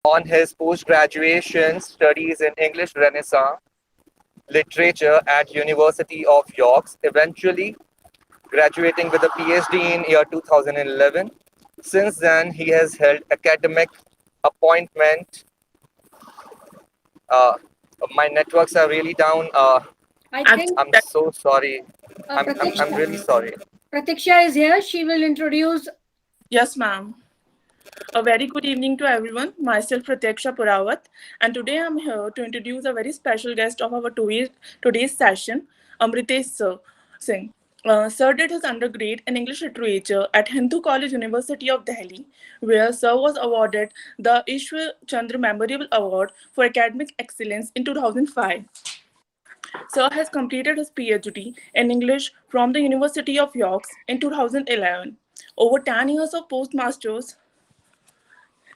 on his post-graduation studies in English Renaissance literature at University of York, eventually graduating with a PhD in year 2011. Since then, he has held academic appointment. Uh, my networks are really down. I think I'm so sorry. I'm Pratiksha, really sorry. Pratiksha is here. She will introduce. Yes, ma'am. A very good evening to everyone. Myself, Pratiksha Purawat, and today I'm here to introduce a very special guest of our today's session, Amritesh Singh. Sir did his undergrad in English literature at Hindu College, University of Delhi, where Sir was awarded the Ishwar Chandra Memorial Award for Academic Excellence in 2005. Sir has completed his PhD in English from the University of York in 2011. Over 10 years of postmasters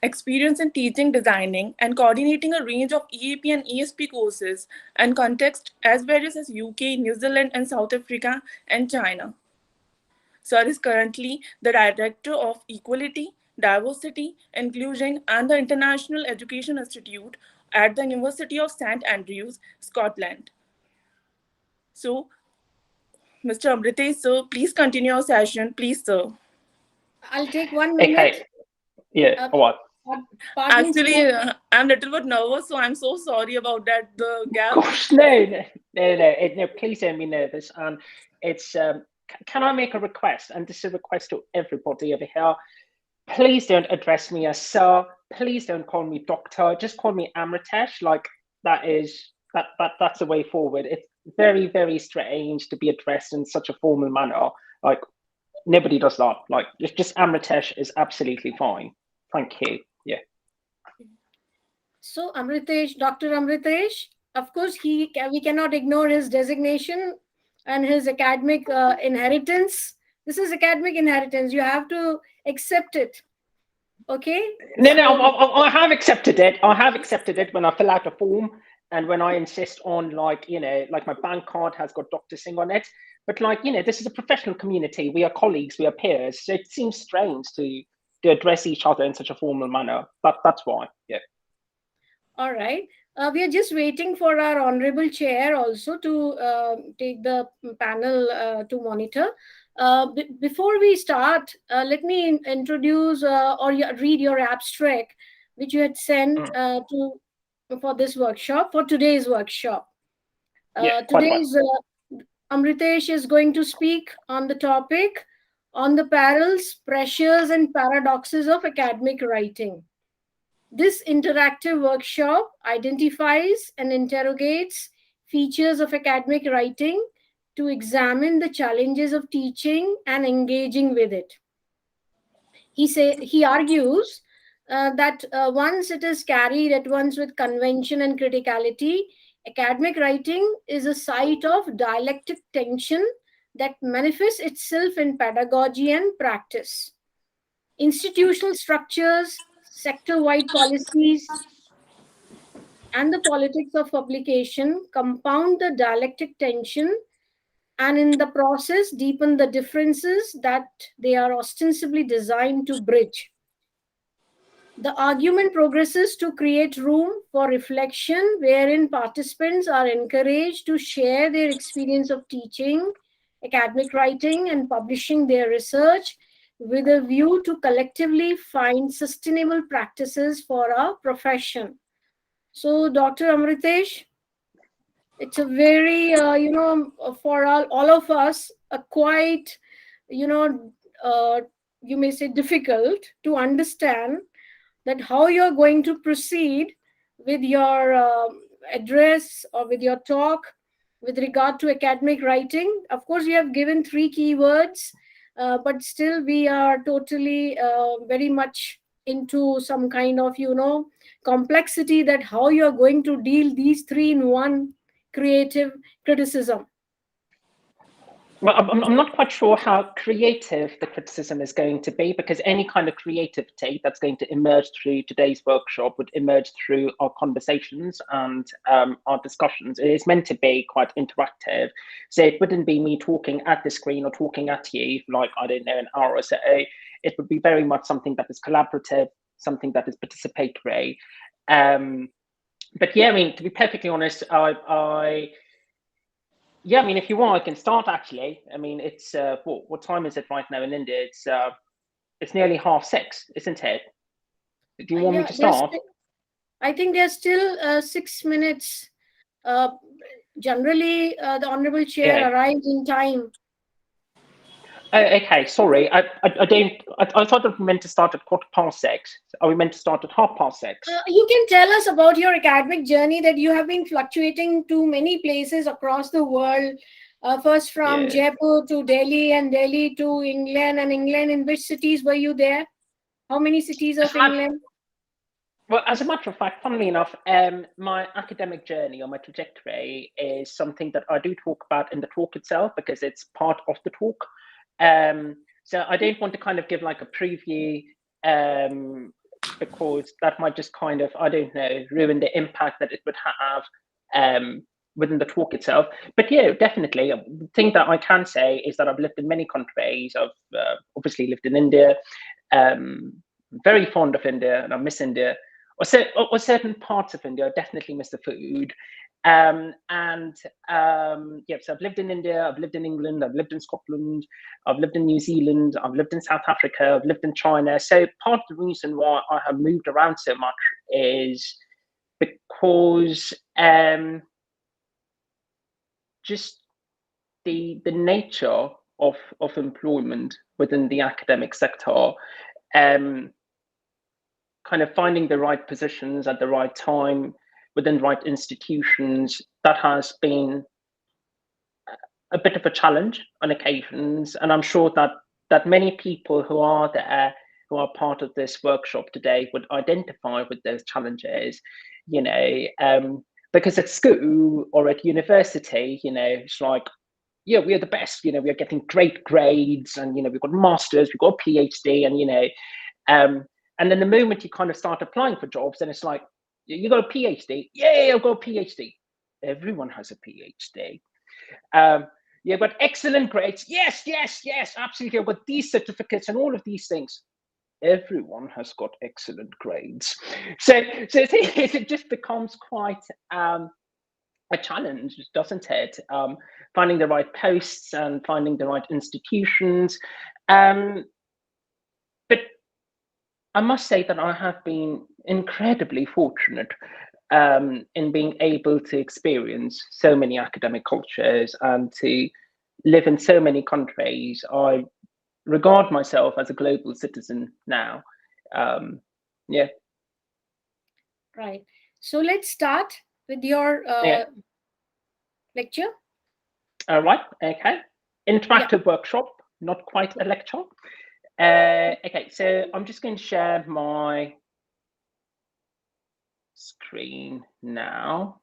experience in teaching, designing, and coordinating a range of EAP and ESP courses and contexts as various as UK, New Zealand, and South Africa and China. Sir is currently the Director of Equality, Diversity, Inclusion, and the International Education Institute at the University of St. Andrews, Scotland. So, Mr. Amritesh, sir, please continue your session, please, sir. I'll take 1 minute. Okay. Yeah. What? Pardon, Actually, I'm a little bit nervous, so I'm so sorry about that. The gap. Gosh, no. Please don't be nervous. It's can I make a request? And this is a request to everybody over here. Please don't address me as sir. Please don't call me doctor. Just call me Amritesh. Like that's the way forward. It's very, very strange to be addressed in such a formal manner. Like nobody does that. Like just Amritesh is absolutely fine. Thank you. Yeah. So Amritesh, Dr. Amritesh, of course, we cannot ignore his designation and his academic inheritance. This is academic inheritance. You have to accept it. Okay? No, I have accepted it. I have accepted it when I fill out a form and when I insist on like my bank card has got Dr. Singh on it. But this is a professional community. We are colleagues, we are peers. So it seems strange to address each other in such a formal manner. That's why. Yeah. All right. We are just waiting for our honorable chair also to take the panel to monitor. Before we start, let me introduce or read your abstract, which you had sent for this workshop, for today's workshop. Today's Amritesh is going to speak on the topic on the perils, pressures, and paradoxes of academic writing. This interactive workshop identifies and interrogates features of academic writing to examine the challenges of teaching and engaging with it. He argues that once it is carried at once with convention and criticality, academic writing is a site of dialectic tension that manifests itself in pedagogy and practice. Institutional structures, sector-wide policies, and the politics of publication compound the dialectic tension and in the process deepen the differences that they are ostensibly designed to bridge. The argument progresses to create room for reflection wherein participants are encouraged to share their experience of teaching, academic writing, and publishing their research with a view to collectively find sustainable practices for our profession. So, Dr. Amritesh, it's a very, for all of us, a quite, you may say difficult to understand that how you're going to proceed with your address or with your talk with regard to academic writing. Of course, you have given 3 keywords, but still we are totally very much into some kind of, complexity that how you're going to deal these 3 in one creative criticism. Well, I'm not quite sure how creative the criticism is going to be, because any kind of creativity that's going to emerge through today's workshop would emerge through our conversations and our discussions. It is meant to be quite interactive. So it wouldn't be me talking at the screen or talking at you for like, I don't know, an hour or so. It would be very much something that is collaborative, something that is participatory. But yeah, I mean, to be perfectly honest, yeah, I mean, if you want, I can start actually. I mean, it's what time is it right now in India? It's nearly 6:30, isn't it? Do you want me to start? I think there's still 6 minutes. Generally, the Honorable Chair arrives in time. Okay, sorry. I thought that we meant to start at 6:15. Are we meant to start at 6:30? You can tell us about your academic journey, that you have been fluctuating to many places across the world. First from Jaipur to Delhi, and Delhi to England, and England. In which cities were you there? How many cities of England? Well, as a matter of fact, funnily enough, my academic journey or my trajectory is something that I do talk about in the talk itself, because it's part of the talk. So I don't want to kind of give like a preview, because that might just kind of, I don't know, ruin the impact that it would have within the talk itself. But yeah, definitely. The thing that I can say is that I've lived in many countries. I've obviously lived in India. Very fond of India, and I miss India. Or certain parts of India, I definitely miss the food. Yeah, so I've lived in India, I've lived in England, I've lived in Scotland, I've lived in New Zealand, I've lived in South Africa, I've lived in China. So part of the reason why I have moved around so much is because just the nature of employment within the academic sector, kind of finding the right positions at the right time within the right institutions, that has been a bit of a challenge on occasions. And I'm sure that many people who are there, who are part of this workshop today, would identify with those challenges, you know, because at school or at university, you know, it's like, yeah, we are the best, you know, we are getting great grades, and, you know, we've got masters, we've got a PhD, and, you know, and then the moment you kind of start applying for jobs, then it's like, you got a PhD? Yeah, I've got a PhD. Everyone has a PhD. Yeah, but excellent grades. Yes, absolutely. I've got these certificates and all of these things. Everyone has got excellent grades. So it just becomes quite a challenge, doesn't it? Finding the right posts and finding the right institutions. But I must say that I have been incredibly fortunate in being able to experience so many academic cultures and to live in so many countries. I regard myself as a global citizen now. Yeah. Right. So let's start with your lecture. All right. Okay. Interactive workshop, not quite a lecture. Okay, so I'm just going to share my screen now.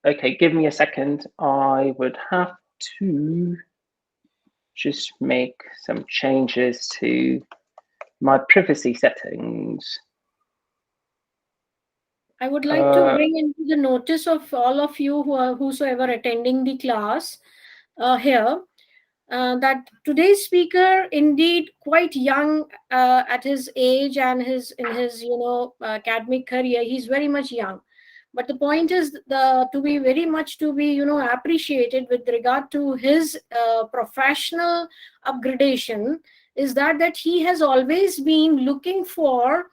Okay, give me a second. I would have to just make some changes to my privacy settings. I would like to bring into the notice of all of you whosoever attending the class here, that today's speaker, indeed quite young at his age and in his academic career, he's very much young. But the point is to be appreciated with regard to his professional upgradation, is that he has always been looking for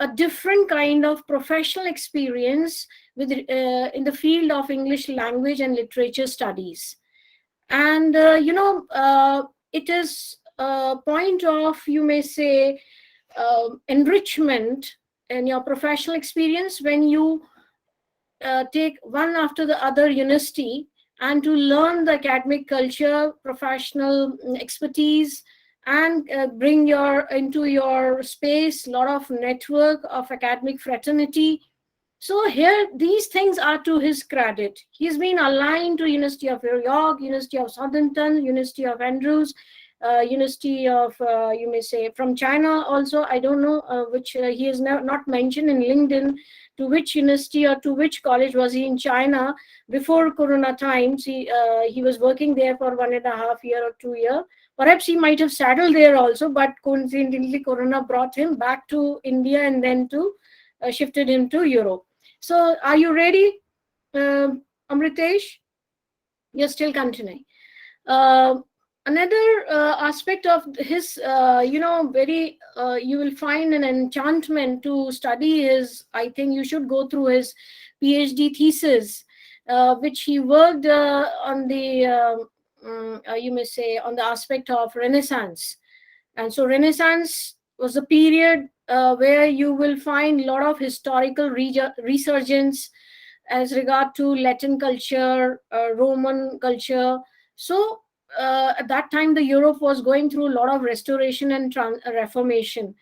a different kind of professional experience with in the field of English language and literature studies. And it is a point of, you may say, enrichment in your professional experience when you take one after the other university and to learn the academic culture, professional expertise, and bring into your space a lot of network of academic fraternity. So here, these things are to his credit. He's been aligned to University of York, University of Southampton, University of Andrews, University of, you may say, from China also. I don't know which, he is not mentioned in LinkedIn, to which university or to which college was he in China before Corona times. He was working there for 1.5 year or 2 year. Perhaps he might have settled there also, but coincidentally Corona brought him back to India and then to shifted him to Europe. So are you ready, Amritesh? You're still continuing. Another aspect of his, very, you will find an enchantment to study his, I think you should go through his PhD thesis, which he worked on the, you may say, on the aspect of Renaissance. And so Renaissance was a period where you will find a lot of historical resurgence as regard to Latin culture, Roman culture. So at that time, the Europe was going through a lot of restoration and reformation.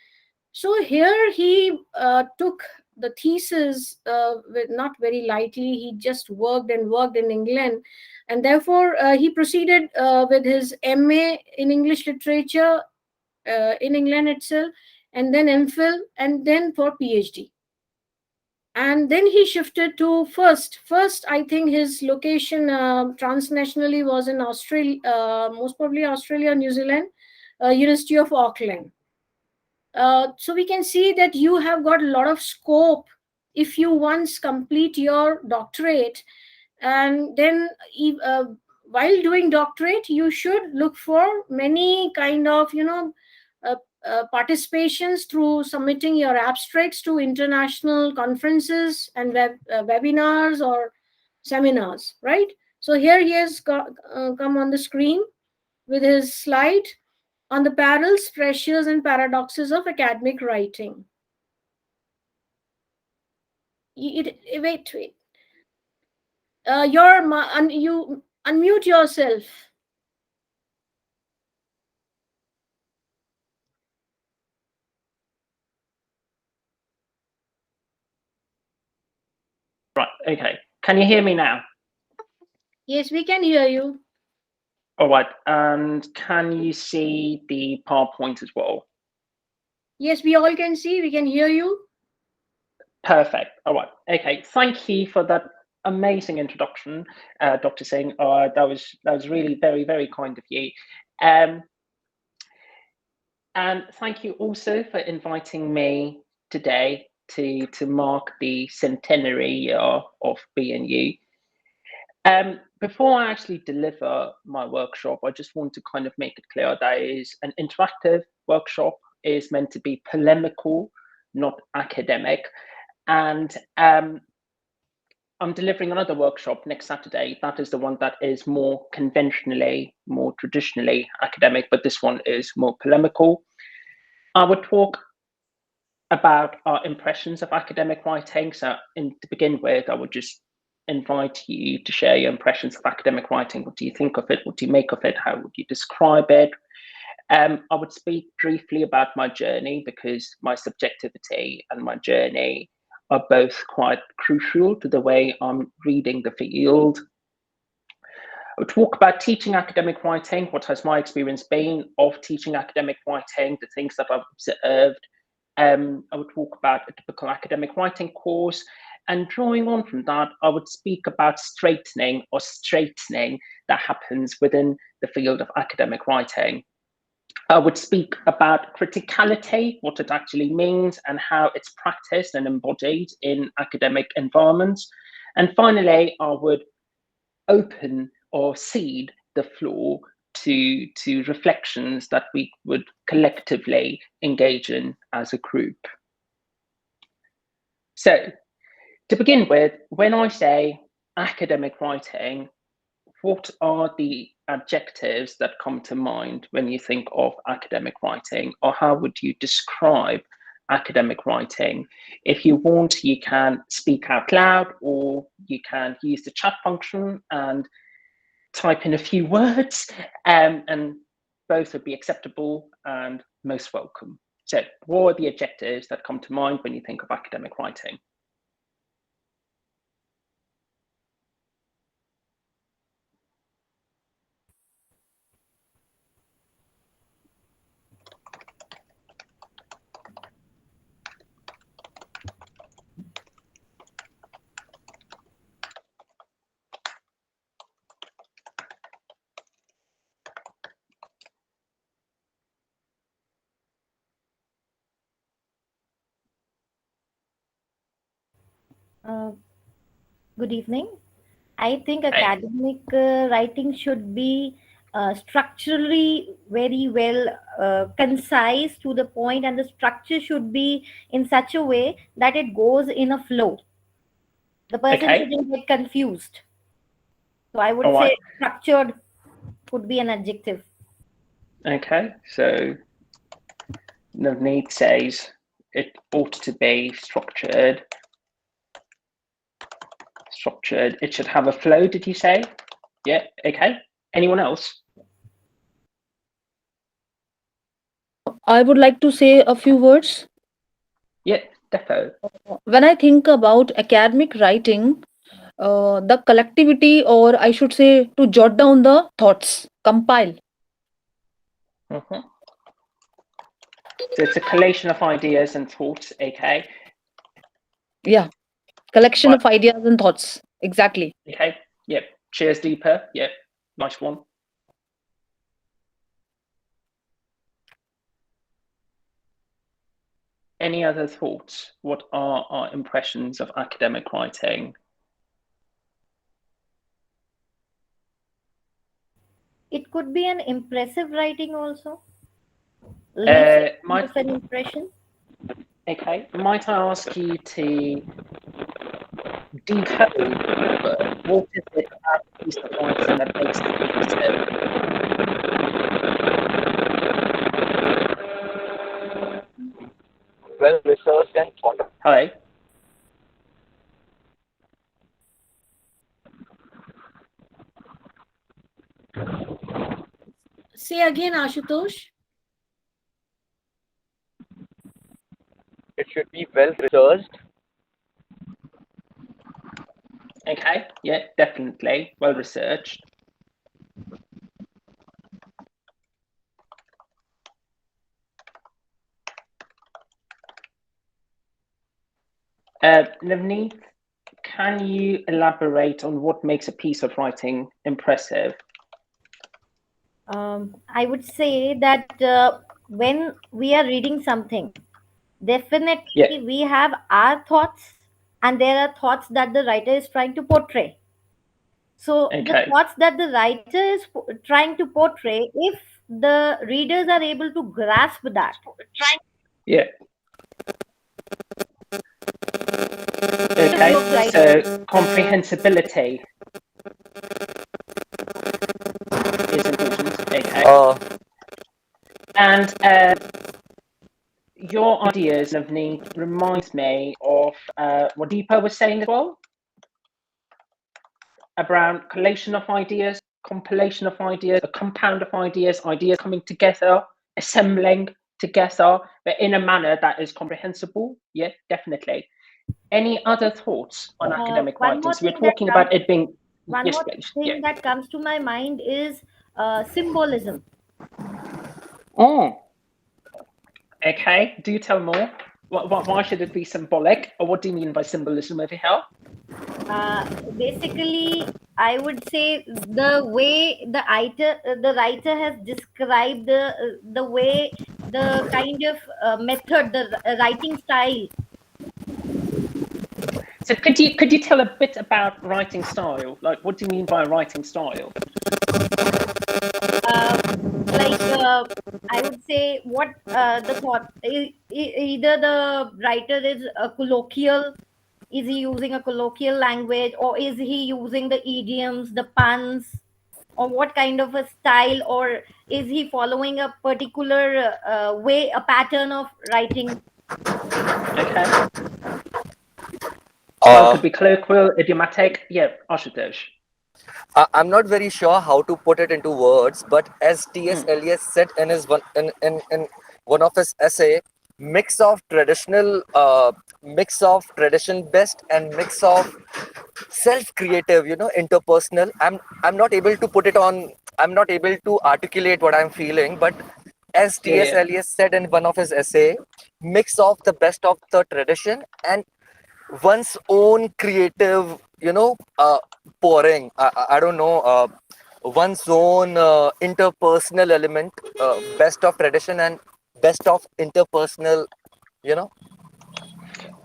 So here he took the thesis with not very lightly. He just worked and worked in England, and therefore he proceeded with his MA in English literature in England itself, and then MPhil, and then for PhD. And then he shifted to first I think his location transnationally was in Australia, most probably Australia, New Zealand, University of Auckland. So we can see that you have got a lot of scope if you once complete your doctorate, and then while doing doctorate you should look for many kind of participations through submitting your abstracts to international conferences and webinars or seminars, right? So here he has come on the screen with his slide on the perils, pressures, and paradoxes of academic writing. Wait. You unmute yourself. Right, okay. Can you hear me now? Yes, we can hear you. All right, and can you see the PowerPoint as well? Yes, we all can see, we can hear you. Perfect. All right, okay. Thank you for that amazing introduction, Dr. Singh. That was really very, very kind of you. And thank you also for inviting me today to mark the centenary year of BNU. Before I actually deliver my workshop, I just want to kind of make it clear that it is an interactive workshop. It is meant to be polemical, not academic. And I'm delivering another workshop next Saturday. That is the one that is more conventionally, more traditionally academic, but this one is more polemical. I would talk about our impressions of academic writing. So to begin with, I would just invite you to share your impressions of academic writing. What do you think of it? What do you make of it? How would you describe it? I would speak briefly about my journey, because my subjectivity and my journey are both quite crucial to the way I'm reading the field. I would talk about teaching academic writing. What has my experience been of teaching academic writing, the things that I've observed. I would talk about a typical academic writing course, and drawing on from that, I would speak about straightening or straightening that happens within the field of academic writing. I would speak about criticality, what it actually means, and how it's practiced and embodied in academic environments. And finally, I would open or cede the floor to reflections that we would collectively engage in as a group. So, to begin with, when I say academic writing, what are the adjectives that come to mind when you think of academic writing, or how would you describe academic writing? If you want, you can speak out loud, or you can use the chat function and type in a few words, and both would be acceptable and most welcome. So what are the adjectives that come to mind when you think of academic writing? Uh, Good evening. I think Hey. academic writing should be structurally very well concise to the point, and the structure should be in such a way that it goes in a flow. The person Okay. shouldn't get confused. So I would All right. say structured would be an adjective. Okay. So Navneet says it ought to be structured. Structured. It should have a flow, did you say? Yeah. Okay. Anyone else? I would like to say a few words. Yeah. Defo. When I think about academic writing, the collectivity, or I should say, to jot down the thoughts, compile. Mm-hmm. So it's a collation of ideas and thoughts. Okay. Yeah, collection Right. of ideas and thoughts. Exactly. Okay. Yep. Cheers, Deepa. Yep. Nice one. Any other thoughts? What are our impressions of academic writing? It could be an impressive writing also. Leaves Might an impression. okay. Might I ask you to decode what is it about a piece of writing that makes it impressive? Well researched and thought of. Hello. Say again, Ashutosh. It should be well researched. Okay. Yeah, definitely. Well researched. Navneet, can you elaborate on what makes a piece of writing impressive? I would say that when we are reading something, definitely Yeah. we have our thoughts, and there are thoughts that the writer is trying to portray. So the Okay. thoughts that the writer is trying to portray, if the readers are able to grasp that, Yeah. Okay. So comprehensibility is important. Okay. And your ideas, Navneet, reminds me of what Deepa was saying as well, around collation of ideas, compilation of ideas, a compound of ideas, ideas coming together, assembling together, but in a manner that is comprehensible. Yeah, definitely. Any other thoughts on academic one writing? more So we're thing that talking about it being, one yes, more please. thing Yeah. that comes to my mind is symbolism. Oh. Okay, do tell more. Why should it be symbolic? Or what do you mean by symbolism over here? Basically, I would say the way the writer has described the way, the kind of method, the writing style. So could you tell a bit about writing style? Like, what do you mean by writing style? I would say what the thought either the writer is a colloquial. Is he using a colloquial language, or is he using the idioms, the puns, or what kind of a style, or is he following a particular way, a pattern of writing? Okay. Well, it could be colloquial, idiomatic. Yeah, Ashutosh. I'm not very sure how to put it into words, but as T.S. Eliot said in his in one of his essay, mix of tradition best and mix of self-creative, interpersonal. I'm not able to put it on. I'm not able to articulate what I'm feeling, but as T.S. Yeah. Eliot said in one of his essay, mix of the best of the tradition and one's own creative, pouring. I don't know, one's own interpersonal element, best of tradition and best of interpersonal,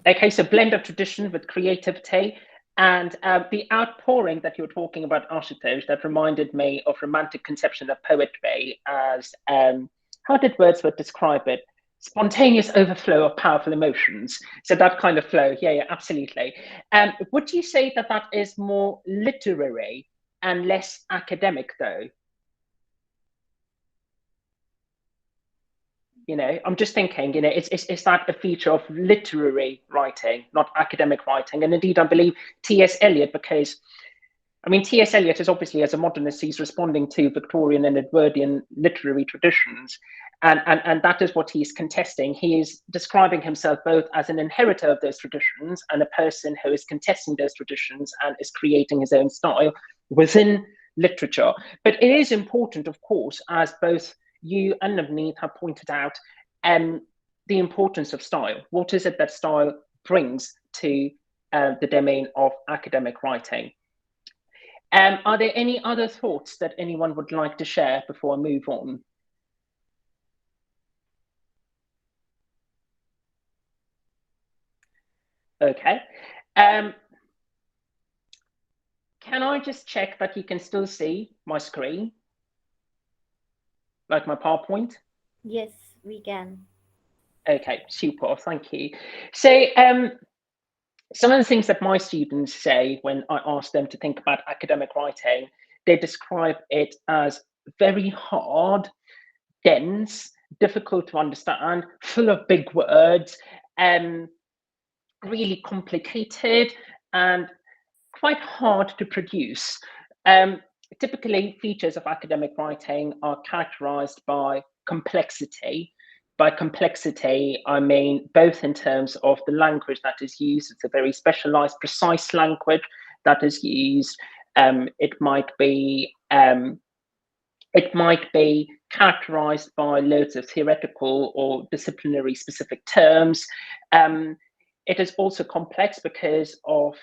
Okay, so blend of tradition with creativity. And the outpouring that you were talking about, Ashutosh, that reminded me of romantic conception of poetry as, how did Wordsworth describe it? Spontaneous overflow of powerful emotions. So that kind of flow, yeah, absolutely. Would you say that that is more literary and less academic, though? You know, I'm just thinking, you know, is that a feature of literary writing, not academic writing? And indeed, I believe T.S. Eliot, because, I mean, T.S. Eliot is obviously, as a modernist, he's responding to Victorian and Edwardian literary traditions. And that is what he's contesting. He is describing himself both as an inheritor of those traditions and a person who is contesting those traditions and is creating his own style within literature. But it is important, of course, as both you and Navneet have pointed out, the importance of style. What is it that style brings to the domain of academic writing? Are there any other thoughts that anyone would like to share before I move on? Okay. Can I just check that you can still see my screen? Like my PowerPoint? Yes, we can. Okay, super, thank you. So some of the things that my students say when I ask them to think about academic writing, they describe it as very hard, dense, difficult to understand, full of big words, really complicated, and quite hard to produce. Typically, features of academic writing are characterized by complexity. By complexity, I mean both in terms of the language that is used. It's a very specialized, precise language that is used. It might be characterized by loads of theoretical or disciplinary specific terms. It is also complex because of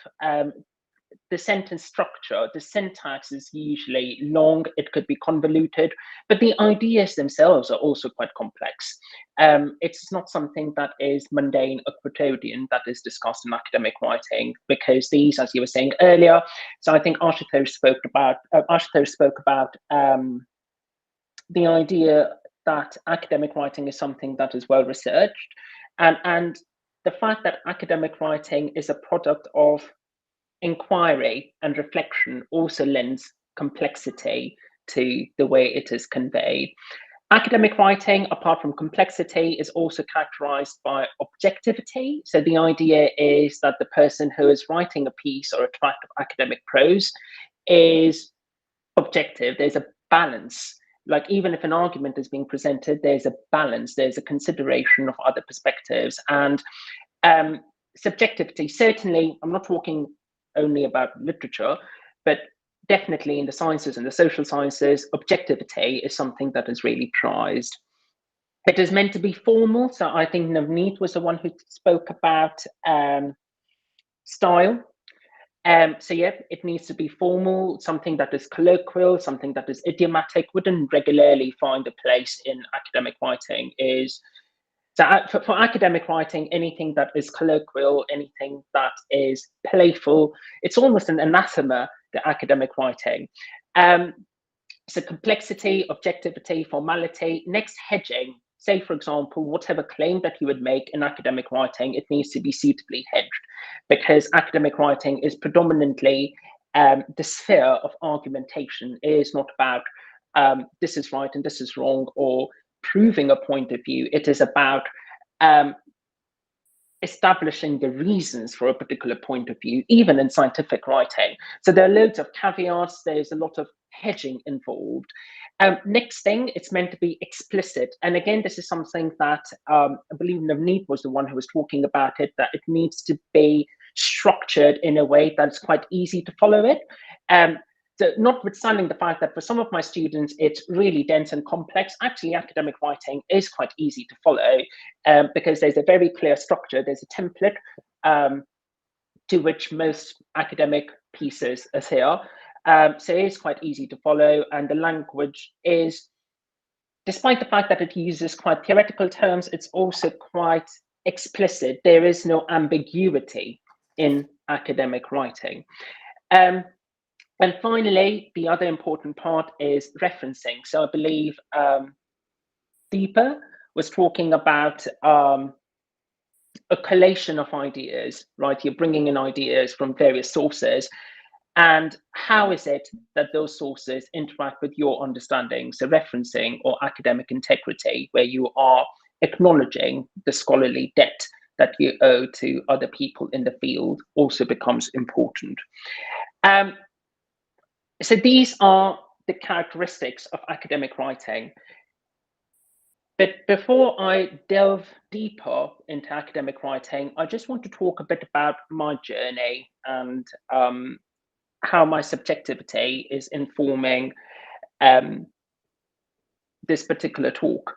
the sentence structure. The syntax is usually long, it could be convoluted, but the ideas themselves are also quite complex. It's not something that is mundane or quotidian that is discussed in academic writing, because these, as you were saying earlier, so I think Ashutosh spoke about the idea that academic writing is something that is well researched, and the fact that academic writing is a product of inquiry and reflection also lends complexity to the way it is conveyed. Academic writing, apart from complexity, is also characterized by objectivity. So the idea is that the person who is writing a piece or a tract of academic prose is objective. There's a balance. Like, even if an argument is being presented, there's a balance, there's a consideration of other perspectives. And subjectivity, certainly, I'm not talking only about literature, but definitely in the sciences and the social sciences, objectivity is something that is really prized. It is meant to be formal, so I think Navneet was the one who spoke about style. So yeah, it needs to be formal, something that is colloquial, something that is idiomatic, wouldn't regularly find a place in academic writing. So for academic writing, anything that is colloquial, anything that is playful, it's almost an anathema to academic writing. So complexity, objectivity, formality. Next, hedging. Say, for example, whatever claim that you would make in academic writing, it needs to be suitably hedged, because academic writing is predominantly the sphere of argumentation. It is not about this is right and this is wrong, or proving a point of view. It is about establishing the reasons for a particular point of view, even in scientific writing. So there are loads of caveats, there's a lot of hedging involved. Next thing, it's meant to be explicit. And again, this is something that I believe Navneet was the one who was talking about it, that it needs to be structured in a way that's quite easy to follow it. So notwithstanding the fact that for some of my students, it's really dense and complex, actually academic writing is quite easy to follow because there's a very clear structure, there's a template to which most academic pieces adhere. So it is quite easy to follow, and the language is, despite the fact that it uses quite theoretical terms, it's also quite explicit. There is no ambiguity in academic writing. And finally, the other important part is referencing. So I believe Deepa was talking about a collation of ideas, right? You're bringing in ideas from various sources. And how is it that those sources interact with your understanding? So referencing or academic integrity, where you are acknowledging the scholarly debt that you owe to other people in the field, also becomes important. So these are the characteristics of academic writing. But before I delve deeper into academic writing, I just want to talk a bit about my journey and how my subjectivity is informing this particular talk.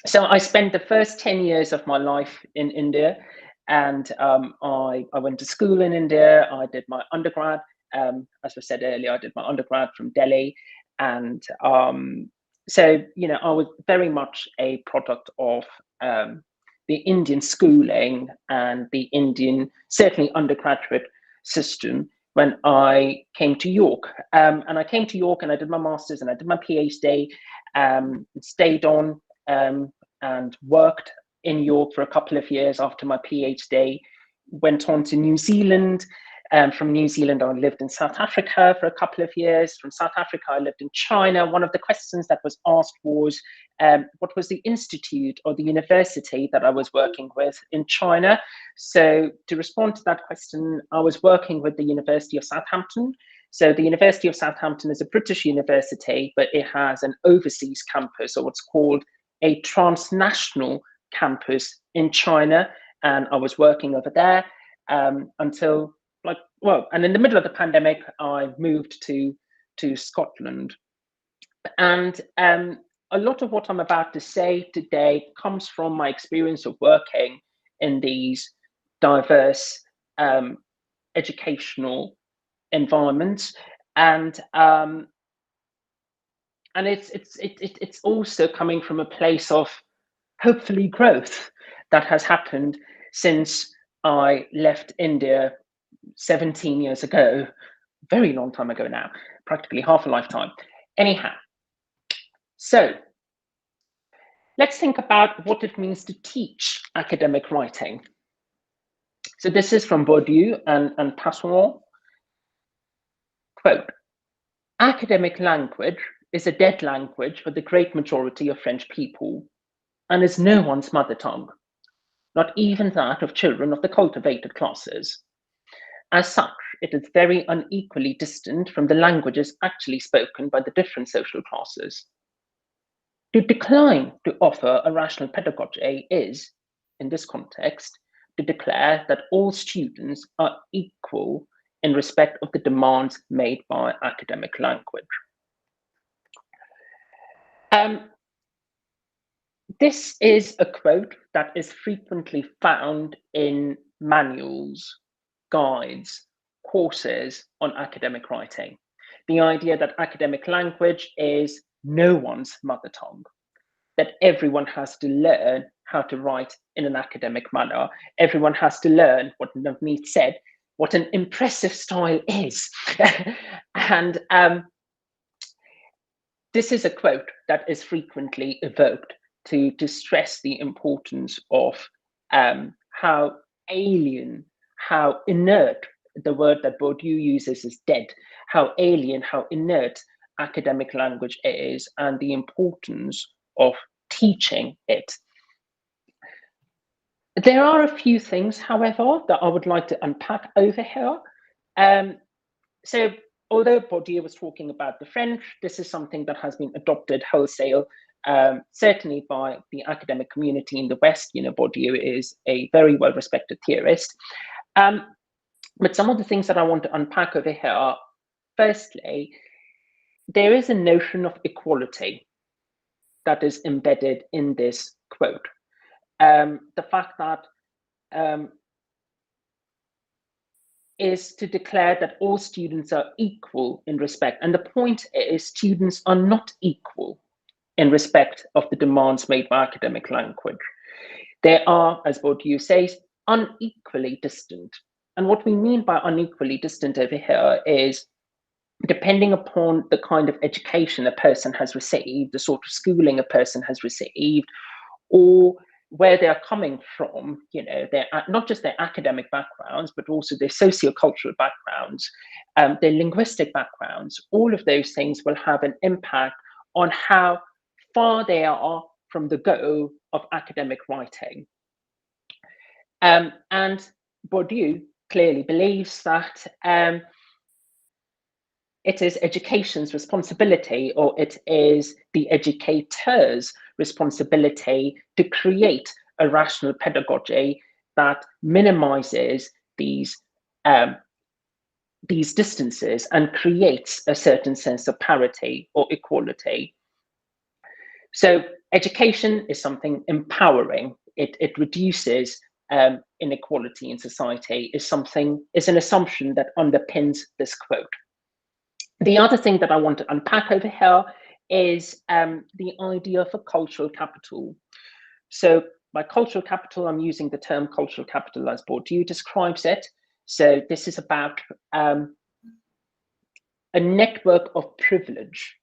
So I spent the first 10 years of my life in India, and I went to school in India. I did my undergrad, as I said earlier, I did my undergrad from Delhi. And so, you know, I was very much a product of the Indian schooling and the Indian, certainly undergraduate system when I came to York. And I came to York and I did my master's and I did my PhD, stayed on and worked in York for a couple of years after my PhD, went on to New Zealand. From New Zealand, I lived in South Africa for a couple of years. From South Africa, I lived in China. One of the questions that was asked was, what was the institute or the university that I was working with in China? So to respond to that question, I was working with the University of Southampton. So the University of Southampton is a British university, but it has an overseas campus, or what's called a transnational campus in China. And I was working over there until and in the middle of the pandemic, I moved to Scotland. And a lot of what I'm about to say today comes from my experience of working in these diverse educational environments, and it's also coming from a place of hopefully growth that has happened since I left India 17 years ago, very long time ago now, practically half a lifetime. Anyhow, so let's think about what it means to teach academic writing. So this is from Bourdieu and Passeron. Quote, academic language is a dead language for the great majority of French people and is no one's mother tongue, not even that of children of the cultivated classes. As such, it is very unequally distant from the languages actually spoken by the different social classes. To decline to offer a rational pedagogy is, in this context, to declare that all students are equal in respect of the demands made by academic language. This is a quote that is frequently found in manuals, guides, courses on academic writing. The idea that academic language is no one's mother tongue, that everyone has to learn how to write in an academic manner. Everyone has to learn, what Navneet said, what an impressive style is. And this is a quote that is frequently evoked to stress the importance of how alien, how inert, the word that Bourdieu uses is dead, how alien, how inert academic language is, and the importance of teaching it. There are a few things, however, that I would like to unpack over here. So although Bourdieu was talking about the French, this is something that has been adopted wholesale, certainly by the academic community in the West. You know, Bourdieu is a very well-respected theorist. But some of the things that I want to unpack over here are, firstly, there is a notion of equality that is embedded in this quote. The fact that is to declare that all students are equal in respect. And the point is, students are not equal in respect of the demands made by academic language. They are, as Bourdieu says, unequally distant. And what we mean by unequally distant over here is, depending upon the kind of education a person has received, the sort of schooling a person has received, or where they are coming from, you know, not just their academic backgrounds, but also their sociocultural backgrounds, their linguistic backgrounds, all of those things will have an impact on how far they are from the goal of academic writing. And Bourdieu clearly believes that it is education's responsibility, or it is the educator's responsibility, to create a rational pedagogy that minimizes these distances and creates a certain sense of parity or equality. So education is something empowering. It reduces inequality in society, is an assumption that underpins this quote. The other thing that I want to unpack over here is the idea of a cultural capital. So by cultural capital, I'm using the term cultural capital as Bourdieu describes it. So this is about a network of privilege,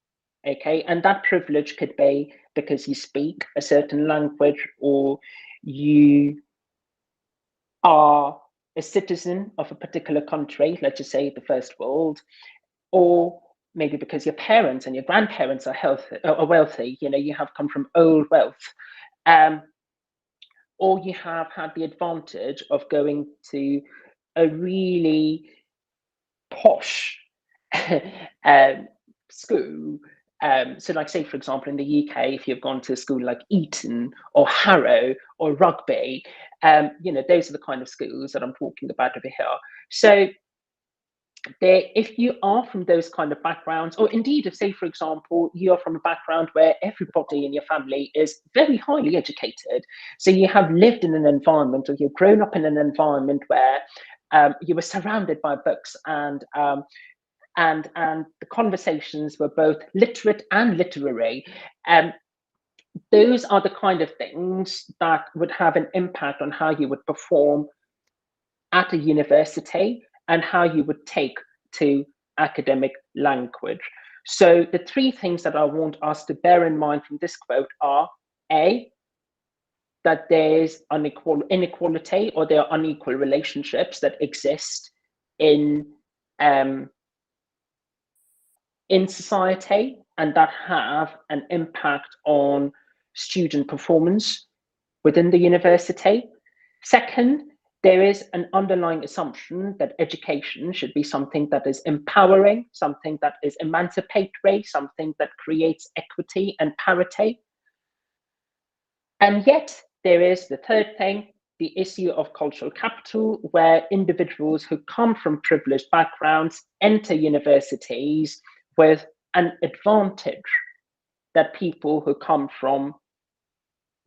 okay? And that privilege could be because you speak a certain language, or you are a citizen of a particular country, let's just say the first world, or maybe because your parents and your grandparents are wealthy, you know, you have come from old wealth, or you have had the advantage of going to a really posh school. So like, say, for example, in the UK, if you've gone to a school like Eton or Harrow or Rugby, you know, those are the kind of schools that I'm talking about over here. So if you are from those kind of backgrounds, or indeed if, say, for example, you are from a background where everybody in your family is very highly educated, so you have lived in an environment, or you've grown up in an environment where you were surrounded by books, and the conversations were both literate and literary, those are the kind of things that would have an impact on how you would perform at a university and how you would take to academic language. So the three things that I want us to bear in mind from this quote are: A, that there's inequality, or there are unequal relationships that exist in society, and that have an impact on student performance within the university. Second, there is an underlying assumption that education should be something that is empowering, something that is emancipatory, something that creates equity and parity. And yet there is the third thing, the issue of cultural capital, where individuals who come from privileged backgrounds enter universities with an advantage that people who come from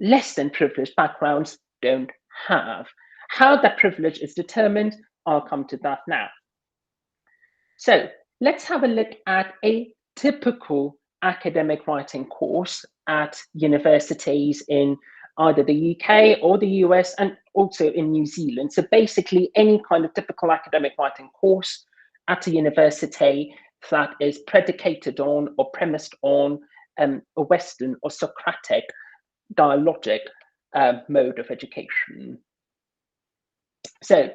less than privileged backgrounds don't have. How that privilege is determined, I'll come to that now. So let's have a look at a typical academic writing course at universities in either the UK or the US, and also in New Zealand. So basically any kind of typical academic writing course at a university that is predicated on or premised on a Western or Socratic dialogic mode of education. So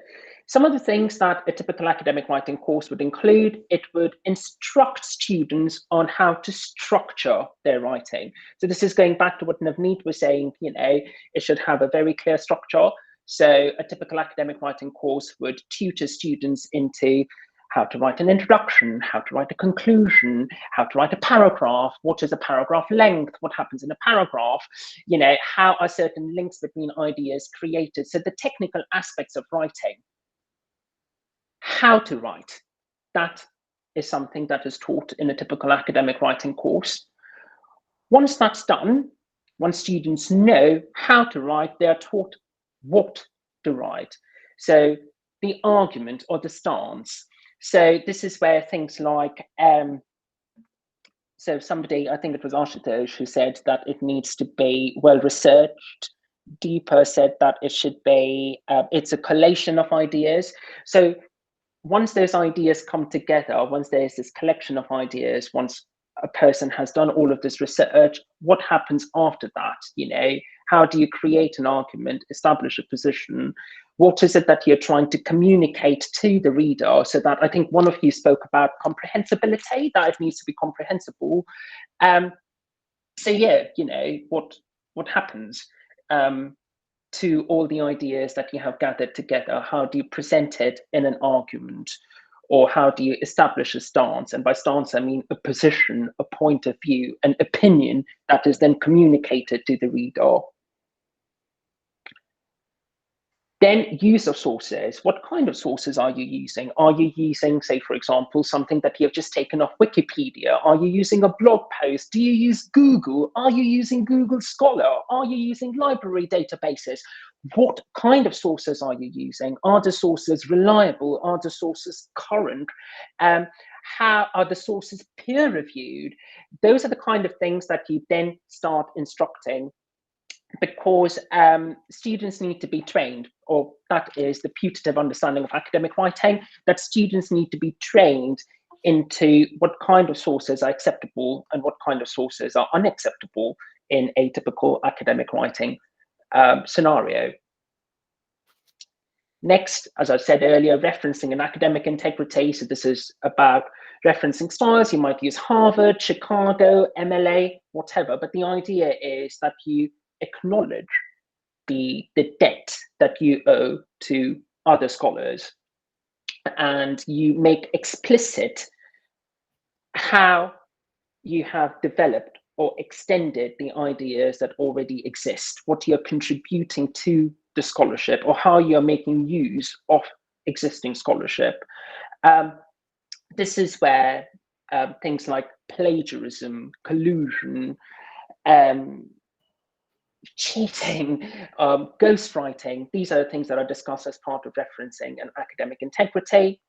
some of the things that a typical academic writing course would include: it would instruct students on how to structure their writing. So this is going back to what Navneet was saying, you know, it should have a very clear structure. So a typical academic writing course would tutor students into how to write an introduction, how to write a conclusion, how to write a paragraph, what is a paragraph length, what happens in a paragraph, you know, how are certain links between ideas created. So the technical aspects of writing. How to write, that is something that is taught in a typical academic writing course. Once that's done, once students know how to write, they are taught what to write. So the argument or the stance. So this is where things like so somebody, I think it was Amritesh, who said that it needs to be well researched. Deeper said that it should be, it's a collation of ideas. So once those ideas come together, once there's this collection of ideas, once a person has done all of this research, what happens after that? You know, how do you create an argument, establish a position? What is it that you're trying to communicate to the reader? So that, I think one of you spoke about comprehensibility, that it needs to be comprehensible. So yeah, you know, what happens to all the ideas that you have gathered together? How do you present it in an argument? Or how do you establish a stance? And by stance, I mean a position, a point of view, an opinion that is then communicated to the reader. Then use of sources. What kind of sources are you using? Are you using, say, for example, something that you have just taken off Wikipedia? Are you using a blog post? Do you use Google? Are you using Google Scholar? Are you using library databases? What kind of sources are you using? Are the sources reliable? Are the sources current? How are the sources peer-reviewed? Those are the kind of things that you then start instructing, because students need to be trained, or that is the putative understanding of academic writing, that students need to be trained into what kind of sources are acceptable and what kind of sources are unacceptable in a typical academic writing scenario. Next, as I said earlier, referencing and academic integrity. So this is about referencing styles. You might use Harvard, Chicago, MLA, whatever, but the idea is that you acknowledge the debt that you owe to other scholars, and you make explicit how you have developed or extended the ideas that already exist, what you're contributing to the scholarship, or how you're making use of existing scholarship. This is where things like plagiarism, collusion, cheating, ghostwriting, these are the things that are discussed as part of referencing and academic integrity.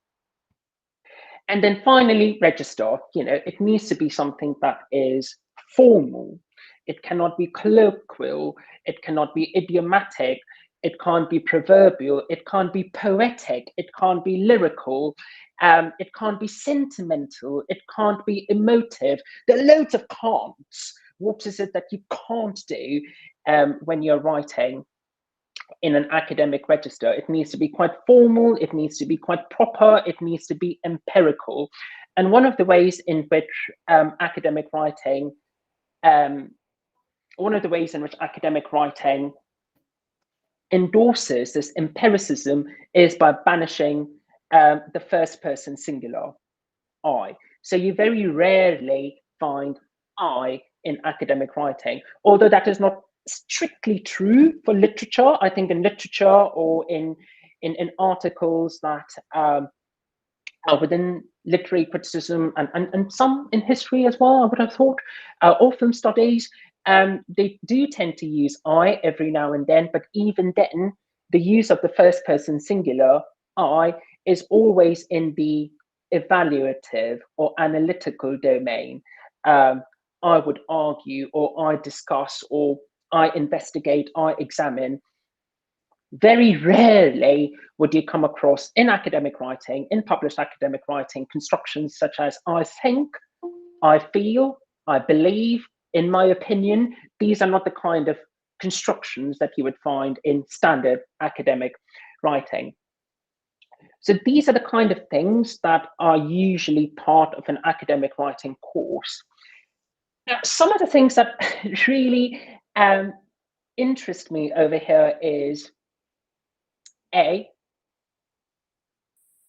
And then finally, register. You know, it needs to be something that is formal. It cannot be colloquial. It cannot be idiomatic. It can't be proverbial. It can't be poetic. It can't be lyrical. It can't be sentimental. It can't be emotive. There are loads of can'ts. What is it that you can't do when you're writing in an academic register? It needs to be quite formal. It needs to be quite proper. It needs to be empirical. And one of the ways in which academic writing endorses this empiricism is by banishing the first person singular, I. So you very rarely find I in academic writing, although that is not strictly true for literature. I think in literature or in articles that are within literary criticism and some in history as well, I would have thought, or film studies, they do tend to use I every now and then, but even then, the use of the first person singular, I, is always in the evaluative or analytical domain. I would argue, or I discuss, or I investigate, I examine. Very rarely would you come across in academic writing, in published academic writing, constructions such as I think, I feel, I believe, in my opinion. These are not the kind of constructions that you would find in standard academic writing. So these are the kind of things that are usually part of an academic writing course. Now, some of the things that really interest me over here is, A,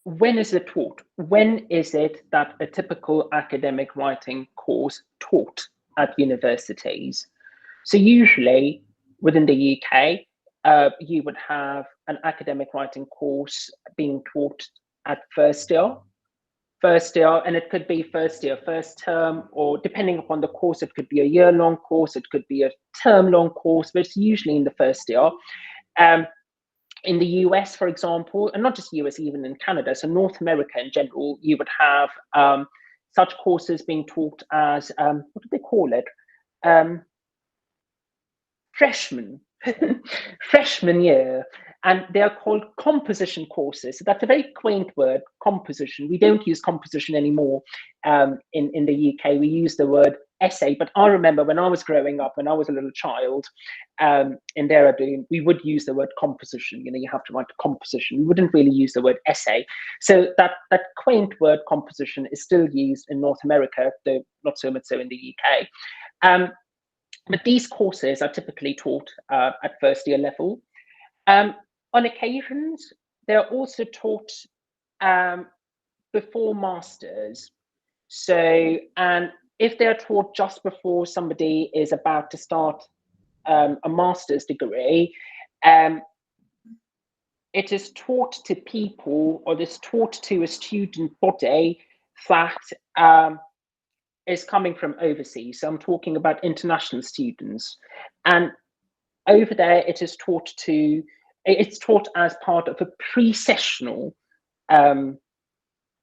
when is it taught? When is it that a typical academic writing course taught at universities? So usually within the UK, you would have an academic writing course being taught at first year, and it could be first year, first term, or depending upon the course, it could be a year-long course, it could be a term-long course, but it's usually in the first year. In the US, for example, and not just US, even in Canada, so North America in general, you would have such courses being taught as, what do they call it? Freshman, freshman year, and they are called composition courses. So that's a very quaint word, composition. We don't use composition anymore in the UK. We use the word essay, but I remember when I was growing up, when I was a little child, in Dehradun, we would use the word composition. You know, you have to write a composition. We wouldn't really use the word essay. So that quaint word composition is still used in North America, though not so much so in the UK. But these courses are typically taught at first year level. On occasions, they're also taught before masters. So, and if they're taught just before somebody is about to start a master's degree, it is taught to people, or it's taught to a student body that is coming from overseas. So I'm talking about international students. And over there, it is taught to, it's taught as part of a pre-sessional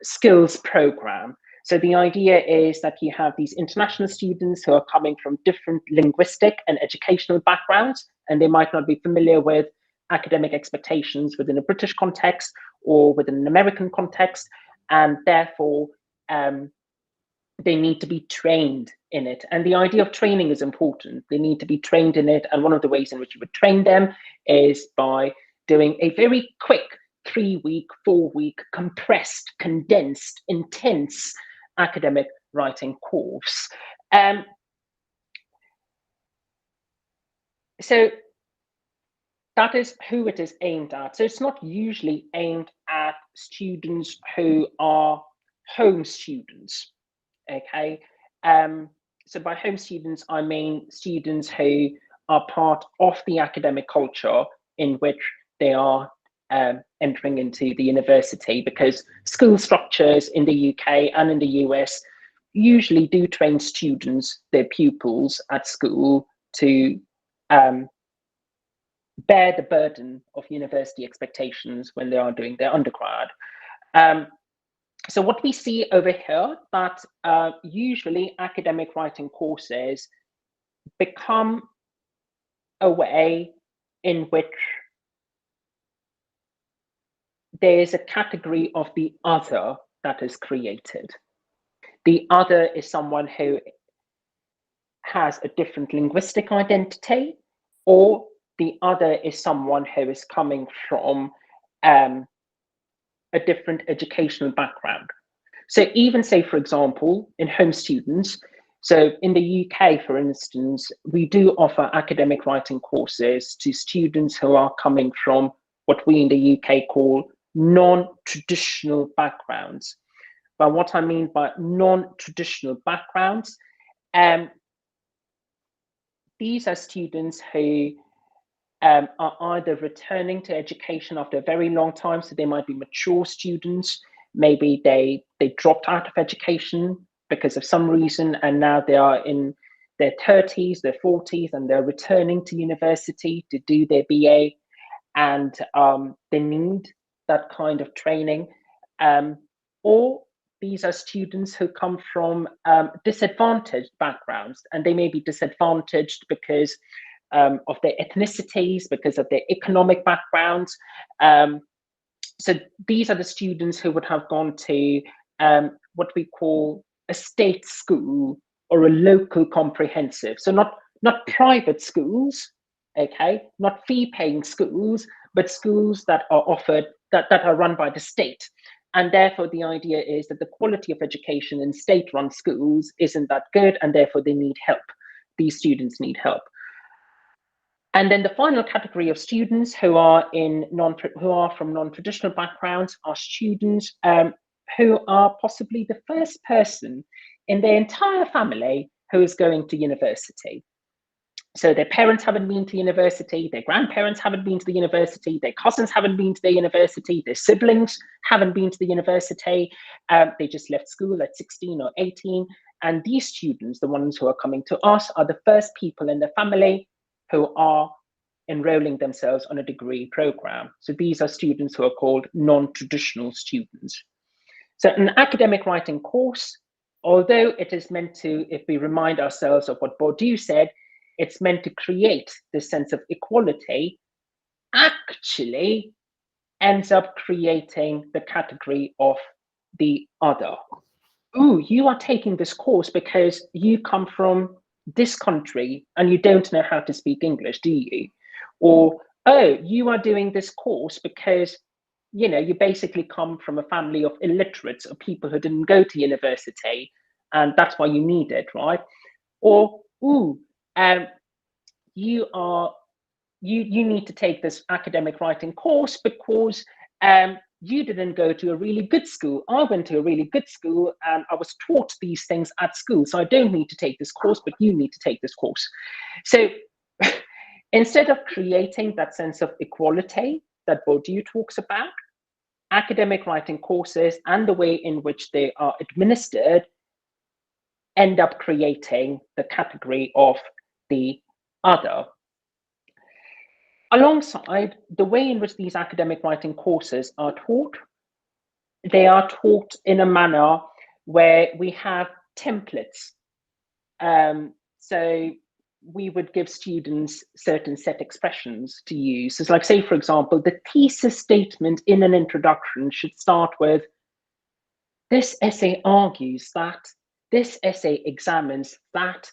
skills program. So the idea is that you have these international students who are coming from different linguistic and educational backgrounds, and they might not be familiar with academic expectations within a British context or within an American context, and therefore they need to be trained in it. And the idea of training is important. They need to be trained in it. And one of the ways in which you would train them is by doing a very quick 3-week, 4-week, compressed, condensed, intense academic writing course. So that is who it is aimed at. So it's not usually aimed at students who are home students. Okay, so by home students, I mean students who are part of the academic culture in which they are entering into the university, because school structures in the UK and in the US usually do train students, their pupils at school, to bear the burden of university expectations when they are doing their undergrad. So what we see over here, that usually academic writing courses become a way in which there is a category of the other that is created. The other is someone who has a different linguistic identity, or the other is someone who is coming from a different educational background. So even say, for example, in home students, so in the UK, for instance, we do offer academic writing courses to students who are coming from what we in the UK call non-traditional backgrounds. But what I mean by non-traditional backgrounds, these are students who are either returning to education after a very long time, so they might be mature students, maybe they dropped out of education because of some reason, and now they are in their 30s, their 40s, and they're returning to university to do their BA, and they need that kind of training. Or these are students who come from disadvantaged backgrounds, and they may be disadvantaged because of their ethnicities, because of their economic backgrounds. So these are the students who would have gone to what we call a state school or a local comprehensive. So not private schools, okay, not fee-paying schools, but schools that are offered, that are run by the state. And therefore, the idea is that the quality of education in state-run schools isn't that good, and therefore they need help. These students need help. And then the final category of students who are from non-traditional backgrounds are students who are possibly the first person in their entire family who is going to university. So their parents haven't been to university, their grandparents haven't been to the university, their cousins haven't been to the university, their siblings haven't been to the university, they just left school at 16 or 18. And these students, the ones who are coming to us, are the first people in the family who are enrolling themselves on a degree program. So these are students who are called non-traditional students. So an academic writing course although it is meant to, if we remind ourselves of what Bourdieu said, it's meant to create this sense of equality, actually ends up creating the category of the other. Ooh, you are taking this course because you come from this country and you don't know how to speak English, do you? Or, oh, you are doing this course because, you know, you basically come from a family of illiterates or people who didn't go to university, and that's why you need it, right? Or, ooh, you need to take this academic writing course because you didn't go to a really good school. I went to a really good school and I was taught these things at school. So I don't need to take this course, but you need to take this course. So instead of creating that sense of equality that Bourdieu talks about, academic writing courses and the way in which they are administered end up creating the category of the other. Alongside the way in which these academic writing courses are taught, they are taught in a manner where we have templates. So we would give students certain set expressions to use. So it's like, say, for example, the thesis statement in an introduction should start with, this essay argues that, this essay examines that.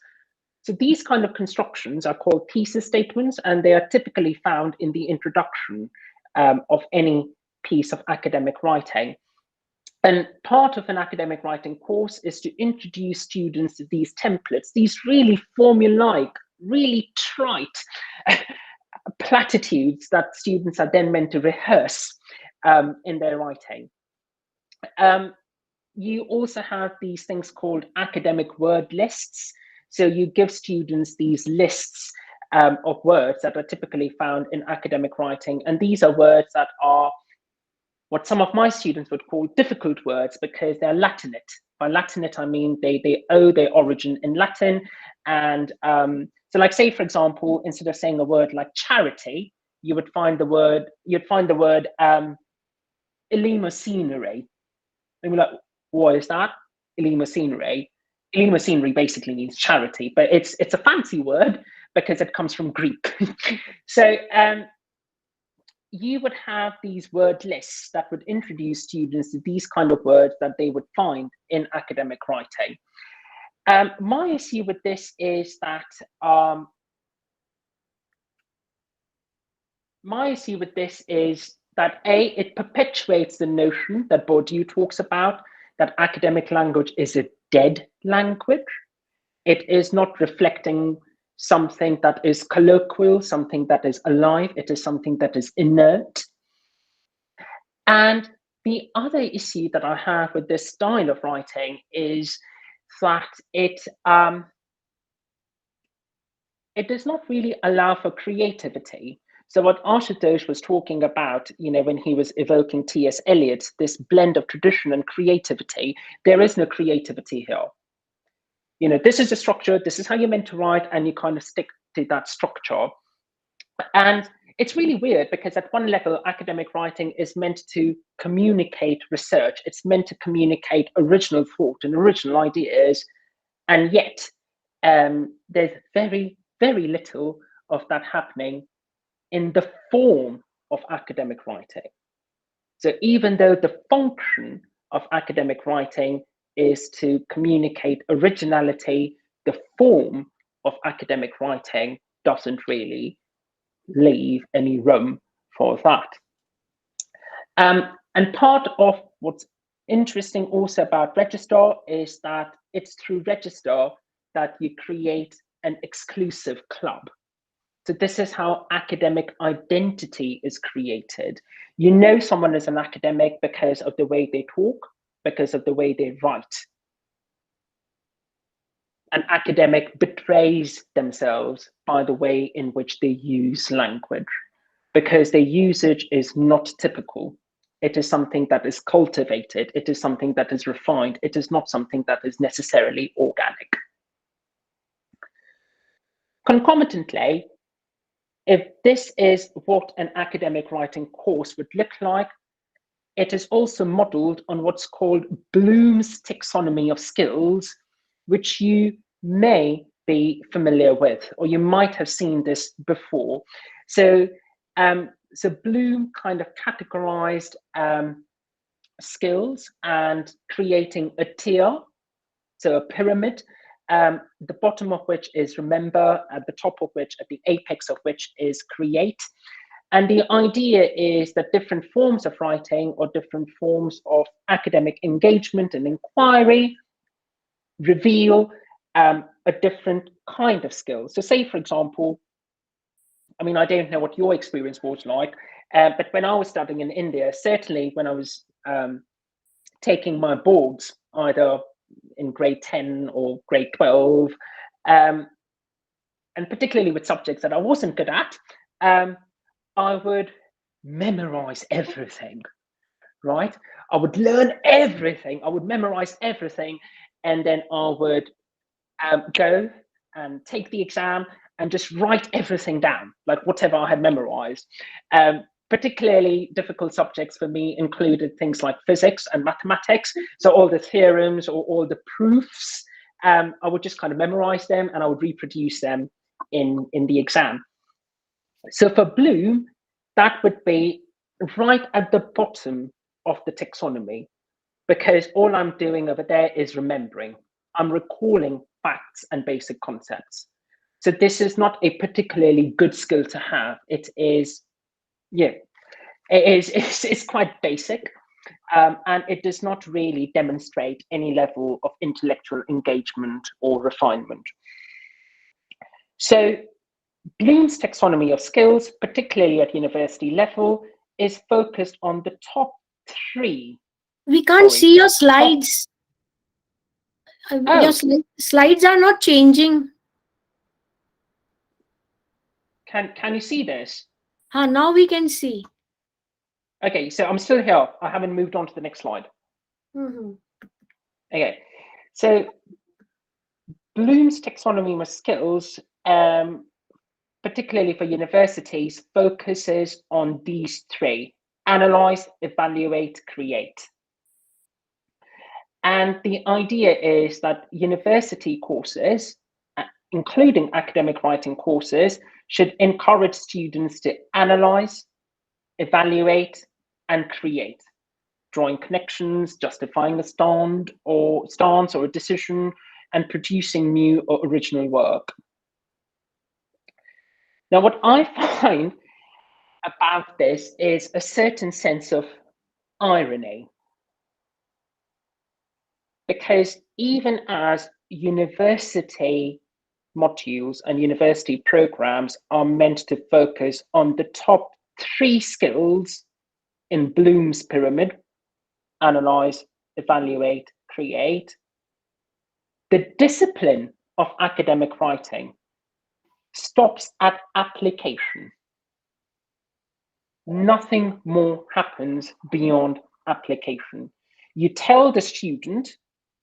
So these kind of constructions are called thesis statements, and they are typically found in the introduction of any piece of academic writing. And part of an academic writing course is to introduce students to these templates, these really formulaic, really trite platitudes that students are then meant to rehearse in their writing. You also have these things called academic word lists. So you give students these lists of words that are typically found in academic writing. And these are words that are what some of my students would call difficult words because they're Latinate. By Latinate, I mean they owe their origin in Latin. And so like, say, for example, instead of saying a word like charity, you would find the word, eleemosynary. And we're like, what is that? Eleemosynary. Eleemosynary basically means charity, but it's a fancy word because it comes from Greek. So you would have these word lists that would introduce students to these kind of words that they would find in academic writing. My issue with this is that it perpetuates the notion that Bourdieu talks about, that academic language is a dead language. It is not reflecting something that is colloquial, something that is alive. It is something that is inert. And the other issue that I have with this style of writing is that it does not really allow for creativity. So what Ashutosh was talking about, when he was evoking T.S. Eliot, this blend of tradition and creativity, there is no creativity here. This is the structure, this is how you're meant to write, and you kind of stick to that structure. And it's really weird because at one level, academic writing is meant to communicate research. It's meant to communicate original thought and original ideas. And yet there's very, very little of that happening in the form of academic writing. So even though the function of academic writing is to communicate originality, the form of academic writing doesn't really leave any room for that. And part of what's interesting also about Register is that it's through Register that you create an exclusive club. So this is how academic identity is created. You know someone is an academic because of the way they talk, because of the way they write. An academic betrays themselves by the way in which they use language, because their usage is not typical. It is something that is cultivated. It is something that is refined. It is not something that is necessarily organic. Concomitantly, if this is what an academic writing course would look like, it is also modeled on what's called Bloom's taxonomy of skills, which you may be familiar with, or you might have seen this before. So, so Bloom kind of categorized skills and creating a tier, so a pyramid, the bottom of which is remember, at the top of which, at the apex of which is create. And the idea is that different forms of writing or different forms of academic engagement and inquiry reveal a different kind of skill. So say, for example, I mean, I don't know what your experience was like, but when I was studying in India, certainly when I was taking my boards, either in grade 10 or grade 12, and particularly with subjects that I wasn't good at, I would memorize everything, right? I would learn everything, I would memorize everything, and then I would go and take the exam and just write everything down, like whatever I had memorized. Particularly difficult subjects for me included things like physics and mathematics. So all the theorems or all the proofs, I would just kind of memorize them and I would reproduce them in the exam. So for Bloom, that would be right at the bottom of the taxonomy, because all I'm doing over there is remembering. I'm recalling facts and basic concepts. So this is not a particularly good skill to have. It is, yeah, it's quite basic, and it does not really demonstrate any level of intellectual engagement or refinement. So Bloom's taxonomy of skills, particularly at university level, is focused on the top three. We can't see your slides. Your slides are not changing. Can you see this? Now we can see. Okay, so I'm still here. I haven't moved on to the next slide. Okay, so Bloom's taxonomy of skills, particularly for universities, focuses on these three: analyze, evaluate, create. And the idea is that university courses, including academic writing courses, should encourage students to analyze, evaluate, and create, drawing connections, justifying a stance or a decision, and producing new or original work. Now, what I find about this is a certain sense of irony, because even as university modules and university programs are meant to focus on the top three skills in Bloom's pyramid: analyze, evaluate, create, the discipline of academic writing stops at application. Nothing more happens beyond application. You tell the student,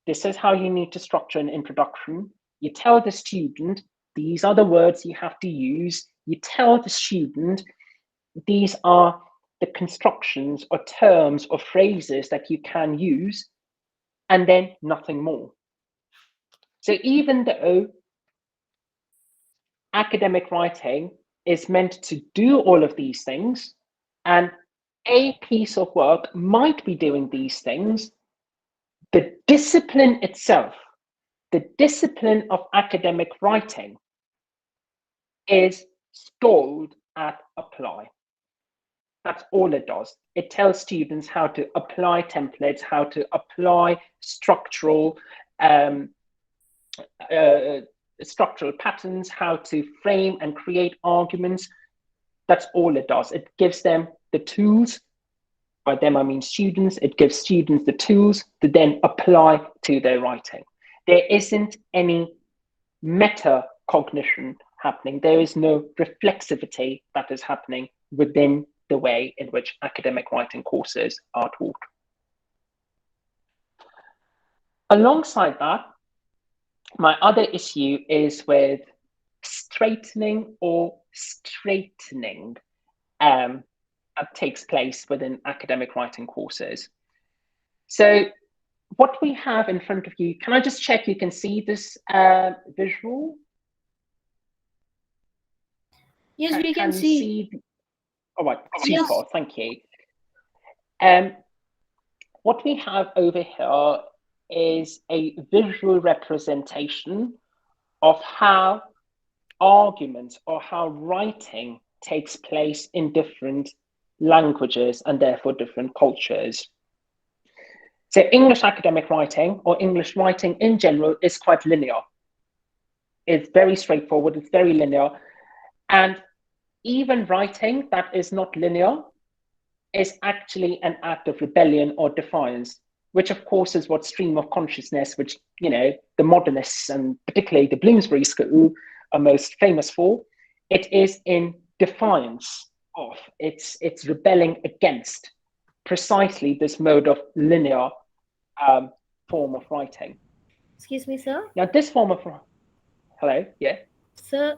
this is how you need to structure an introduction. You tell the student, these are the words you have to use. You tell the student, these are the constructions or terms or phrases that you can use, and then nothing more. So even though academic writing is meant to do all of these things, and a piece of work might be doing these things, the discipline itself, the discipline of academic writing, is stalled at apply. That's all it does. It tells students how to apply templates, how to apply structural patterns, how to frame and create arguments. That's all it does. It gives them the tools. By them, I mean students. It gives students the tools to then apply to their writing. There isn't any metacognition happening. There is no reflexivity that is happening within the way in which academic writing courses are taught. Alongside that, my other issue is with straightening or straightening that takes place within academic writing courses. So what we have in front of you, can I just check you can see this visual? Yes, we can you see. All right, super, Yes. thank you. What we have over here is a visual representation of how argument or how writing takes place in different languages and therefore different cultures. So English academic writing or English writing in general is quite linear. It's very straightforward, it's very linear. And even writing that is not linear is actually an act of rebellion or defiance, which of course is what stream of consciousness, which, you know, the modernists and particularly the Bloomsbury School are most famous for. It is in defiance of, it's rebelling against precisely this mode of linear form of writing. Excuse me, sir. Now this form of, hello, yeah? Sir,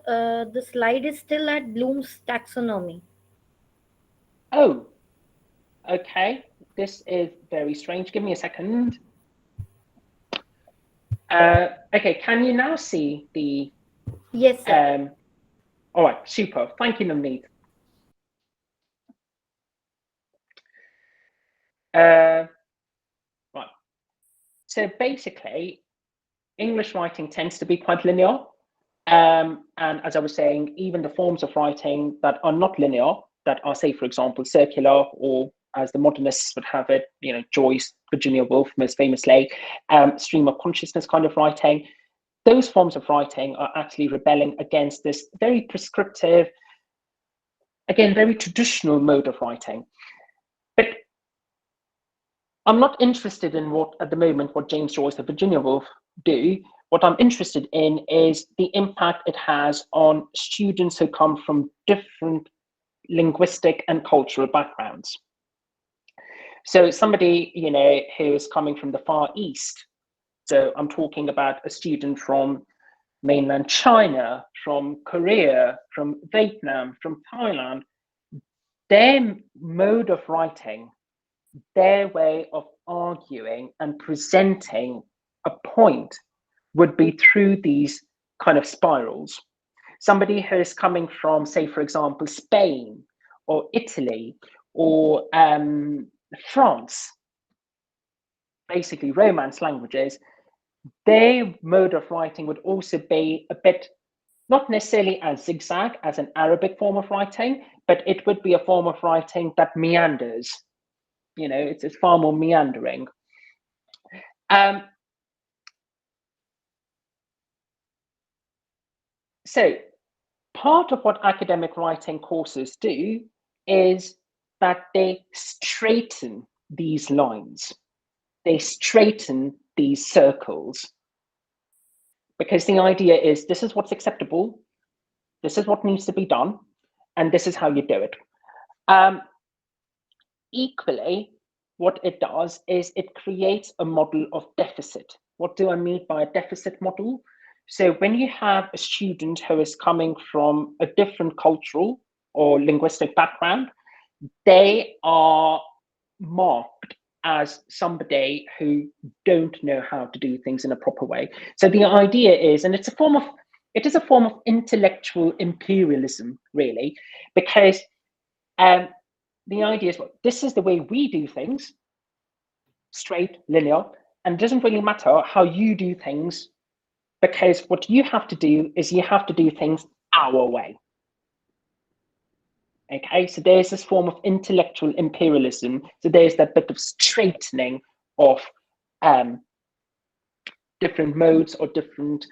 the slide is still at Bloom's taxonomy. Oh, okay. This is very strange. Give me a second. Okay, can you now see the... Yes, sir. All right, super. Thank you, Navneet. Right. So basically, English writing tends to be quite linear. And as I was saying, even the forms of writing that are not linear, that are, say, for example, circular, or as the modernists would have it, you know, Joyce, Virginia Woolf, most famously, stream of consciousness kind of writing, those forms of writing are actually rebelling against this very prescriptive, again, very traditional mode of writing. But I'm not interested in what, at the moment, what James Joyce or Virginia Woolf do. What I'm interested in is the impact it has on students who come from different linguistic and cultural backgrounds. So somebody, you know, who is coming from the Far East, so I'm talking about a student from mainland China, from Korea, from Vietnam, from Thailand, their mode of writing, their way of arguing and presenting a point would be through these kind of spirals. Somebody who is coming from, say, for example, Spain or Italy or France, basically Romance languages, their mode of writing would also be a bit, not necessarily as zigzag as an Arabic form of writing, but it would be a form of writing that meanders. You know, it's far more meandering. So part of what academic writing courses do is that they straighten these lines. They straighten these circles. Because the idea is, this is what's acceptable, this is what needs to be done, and this is how you do it. Equally, what it does is it creates a model of deficit. What do I mean by a deficit model? So when you have a student who is coming from a different cultural or linguistic background, they are marked as somebody who don't know how to do things in a proper way. So the idea is, and it is a form of intellectual imperialism, really, because the idea is, well, this is the way we do things, straight, linear, and it doesn't really matter how you do things, because what you have to do is you have to do things our way. Okay, so there's this form of intellectual imperialism. So there's that bit of straightening of different modes or different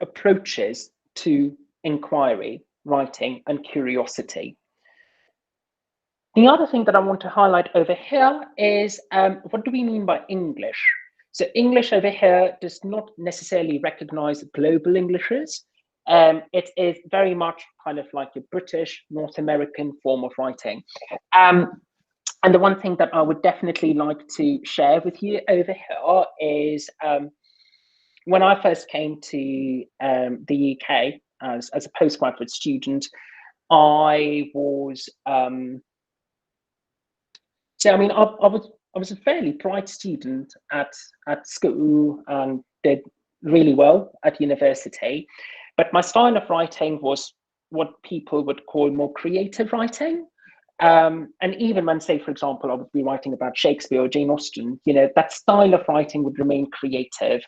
approaches to inquiry, writing, and curiosity. The other thing that I want to highlight over here is what do we mean by English? So English over here does not necessarily recognize global Englishes. It is very much kind of like a British, North American form of writing. And the one thing that I would definitely like to share with you over here is when I first came to the UK as a postgraduate student, I was I was a fairly bright student at school and did really well at university, but my style of writing was what people would call more creative writing. And even when, say, for example, I would be writing about Shakespeare or Jane Austen, that style of writing would remain creative.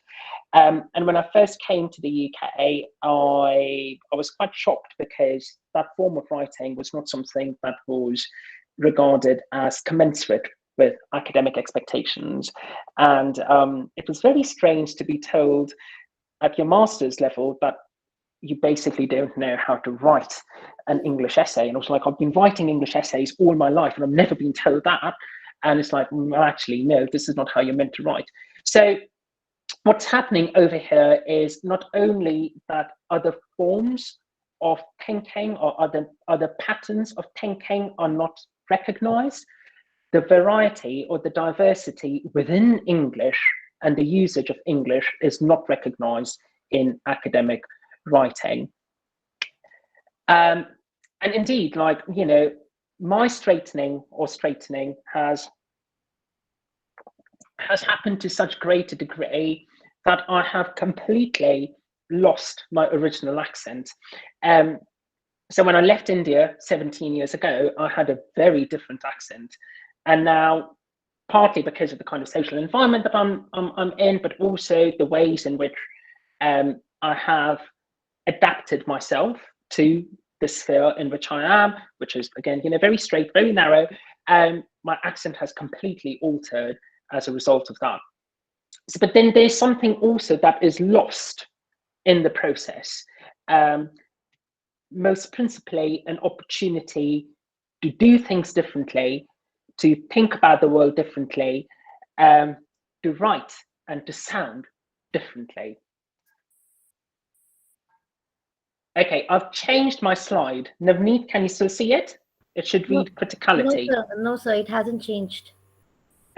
And when I first came to the UK, I was quite shocked because that form of writing was not something that was regarded as commensurate with academic expectations. And it was very strange to be told at your master's level that you basically don't know how to write an English essay. And I was like, I've been writing English essays all my life and I've never been told that. And it's like, well, actually, no, this is not how you're meant to write. So what's happening over here is not only that other forms of thinking or other patterns of thinking are not recognized, the variety or the diversity within English and the usage of English is not recognized in academic writing. And indeed, my straightening has happened to such great degree that I have completely lost my original accent. So when I left India 17 years ago, I had a very different accent. And now, partly because of the kind of social environment that I'm in, but also the ways in which I have adapted myself to the sphere in which I am, which is, again, very straight, very narrow, my accent has completely altered as a result of that. So, but then there's something also that is lost in the process. Most principally, an opportunity to do things differently, to think about the world differently, to write and to sound differently. Okay, I've changed my slide. Navneet, can you still see it? It should read criticality. No, sir, it hasn't changed.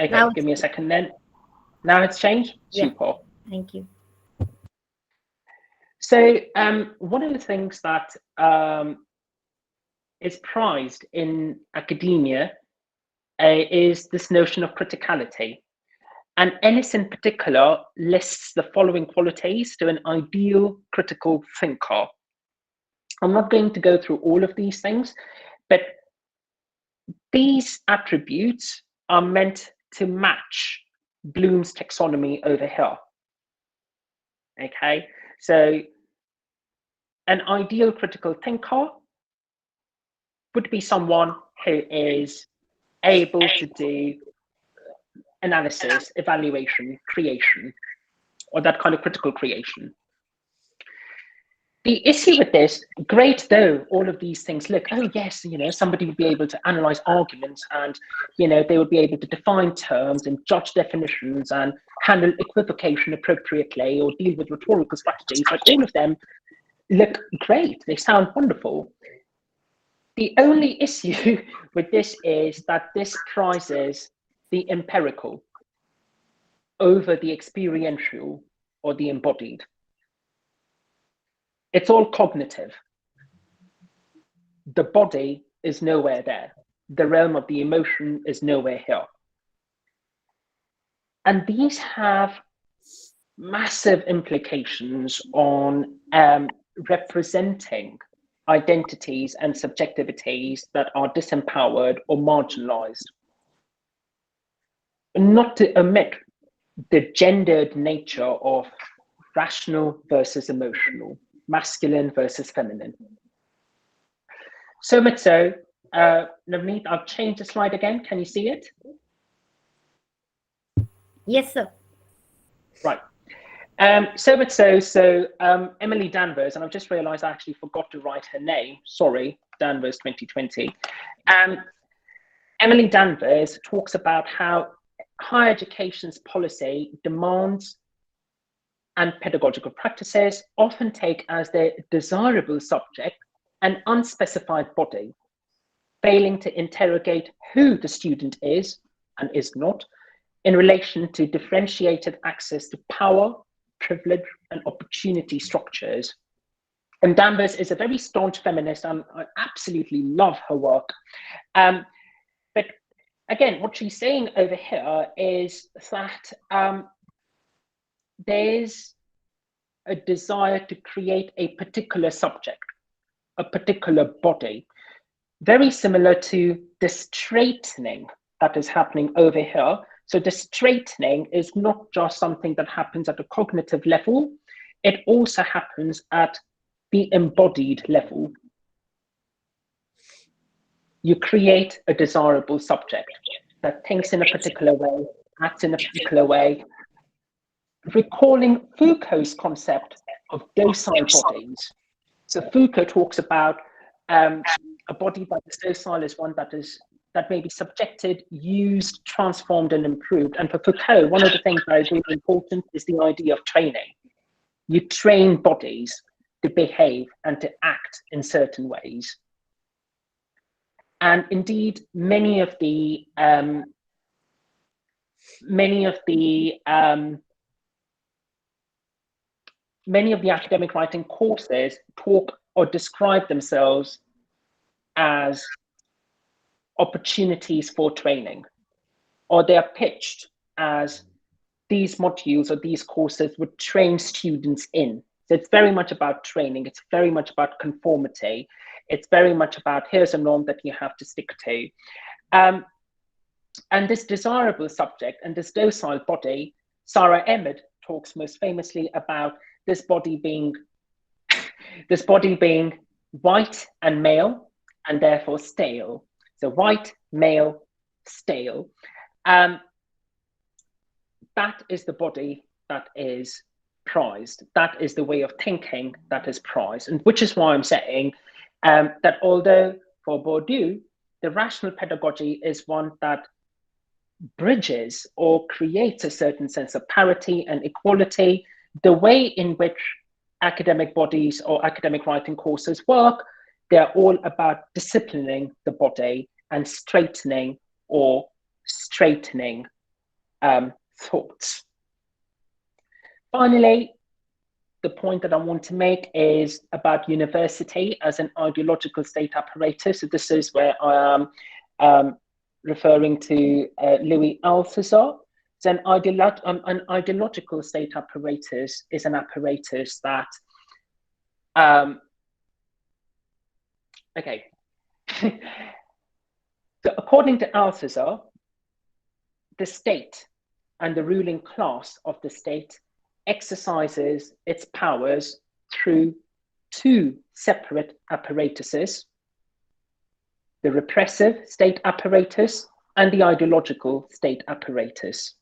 Okay, Now give me a second then. Now it's changed? Yeah. Super. Thank you. So one of the things that is prized in academia is this notion of criticality. And Ennis in particular lists the following qualities to an ideal critical thinker. I'm not going to go through all of these things, but these attributes are meant to match Bloom's taxonomy over here. Okay, so an ideal critical thinker would be someone who is able to do analysis, evaluation, creation, or that kind of critical creation. The issue with this, great though all of these things look, oh yes, somebody would be able to analyze arguments and, they would be able to define terms and judge definitions and handle equivocation appropriately or deal with rhetorical strategies. Like, all of them look great. They sound wonderful. The only issue with this is that this prizes the empirical over the experiential or the embodied. It's all cognitive. The body is nowhere there. The realm of the emotion is nowhere here. And these have massive implications on representing identities and subjectivities that are disempowered or marginalized. Not to omit the gendered nature of rational versus emotional, masculine versus feminine. So much so, Navneet, I've changed the slide again. Can you see it? Yes, sir. Right. So much so, Emily Danvers, and I've just realized I actually forgot to write her name. Sorry, Danvers 2020. Emily Danvers talks about how higher education's policy demands and pedagogical practices often take as their desirable subject an unspecified body, failing to interrogate who the student is and is not in relation to differentiated access to power, privilege, and opportunity structures. And Danvers is a very staunch feminist, and I absolutely love her work. But again, what she's saying over here is that there's a desire to create a particular subject, a particular body, very similar to the straightening that is happening over here. So the straightening is not just something that happens at a cognitive level, it also happens at the embodied level. You create a desirable subject that thinks in a particular way, acts in a particular way, recalling Foucault's concept of docile bodies. So Foucault talks about a body that is docile is one that may be subjected, used, transformed, and improved. And for Foucault, one of the things that is really important is the idea of training. You train bodies to behave and to act in certain ways. And indeed, many of the academic writing courses talk or describe themselves as opportunities for training, or they are pitched as these modules or these courses would train students in. So it's very much about training. It's very much about conformity. It's very much about here's a norm that you have to stick to. And this desirable subject and this docile body, Sarah Emmett talks most famously about this body being white and male, and therefore stale. So white, male, stale. That is the body that is prized. That is the way of thinking that is prized. And which is why I'm saying that although for Bourdieu, the rational pedagogy is one that bridges or creates a certain sense of parity and equality, the way in which academic bodies or academic writing courses work, they're all about disciplining the body and straightening thoughts. Finally, the point that I want to make is about university as an ideological state apparatus. So this is where I am referring to Louis Althusser. So an ideological state apparatus is an apparatus that, okay. So according to Althusser, the state and the ruling class of the state exercises its powers through two separate apparatuses: the repressive state apparatus and the ideological state apparatus.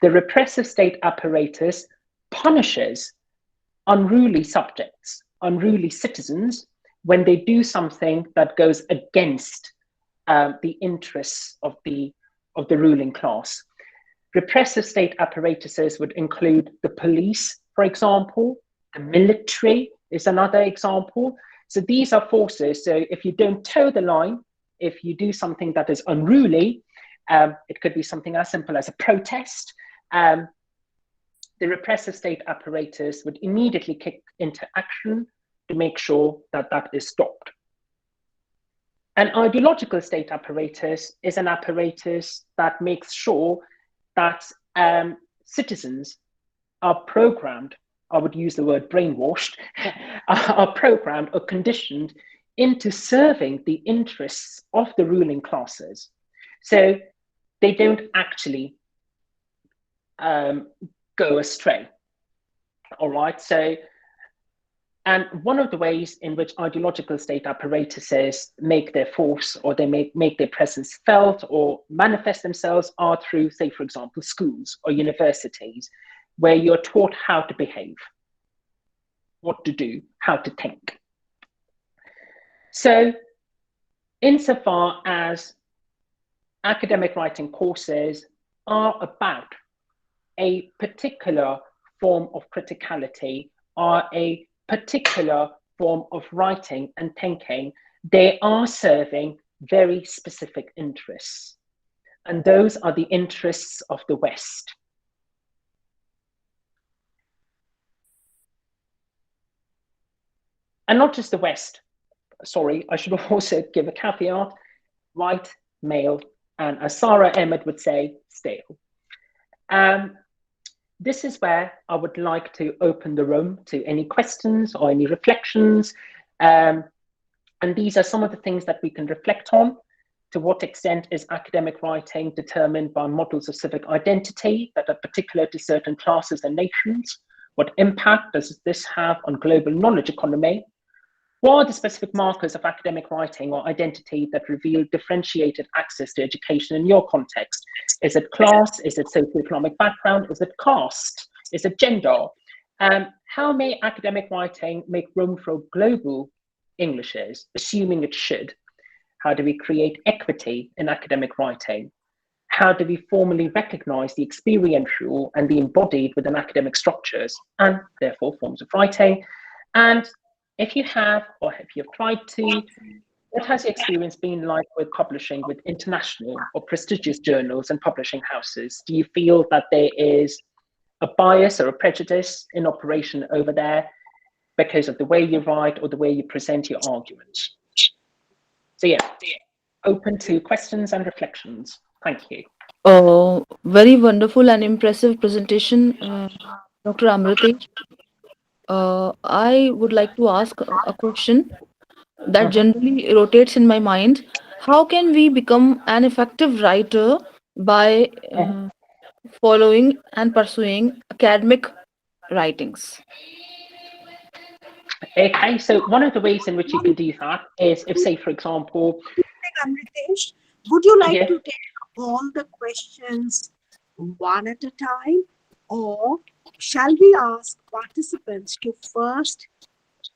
The repressive state apparatus punishes unruly subjects, unruly citizens, when they do something that goes against the interests of the ruling class. Repressive state apparatuses would include the police, for example. The military is another example. So these are forces. So if you don't toe the line, if you do something that is unruly, it could be something as simple as a protest. The repressive state apparatus would immediately kick into action to make sure that that is stopped. An ideological state apparatus is an apparatus that makes sure that citizens are programmed, I would use the word brainwashed, are programmed or conditioned into serving the interests of the ruling classes. So they don't actually go astray. All right, so, and one of the ways in which ideological state apparatuses make their force or they make their presence felt or manifest themselves are through, say, for example, schools or universities, where you're taught how to behave, what to do, how to think. So insofar as academic writing courses are about a particular form of criticality, are a particular form of writing and thinking, they are serving very specific interests. And those are the interests of the West. and not just the West. Sorry, I should also give a caveat: white, male, and as Sarah Emmett would say, stale. This is where I would like to open the room to any questions or any reflections. And these are some of the things that we can reflect on. To what extent is academic writing determined by models of civic identity that are particular to certain classes and nations? What impact does this have on global knowledge economy? What are the specific markers of academic writing or identity that reveal differentiated access to education in your context? Is it class? Is it socioeconomic background? Is it caste? Is it gender? How may academic writing make room for global Englishes, assuming it should? How do we create equity in academic writing? How do we formally recognize the experiential and the embodied within academic structures and therefore forms of writing? And if you have, or if you've tried to, what has your experience been like with publishing with international or prestigious journals and publishing houses? Do you feel that there is a bias or a prejudice in operation over there because of the way you write or the way you present your arguments? So yeah, open to questions and reflections. Thank you. Very wonderful and impressive presentation, Dr. Amritesh. I would like to ask a question that generally rotates in my mind. How can we become an effective writer by following and pursuing academic writings? Okay, so one of the ways in which you can do that is if, say, for example, Amritesh, would you like Yeah. to take all the questions one at a time, or shall we ask participants to first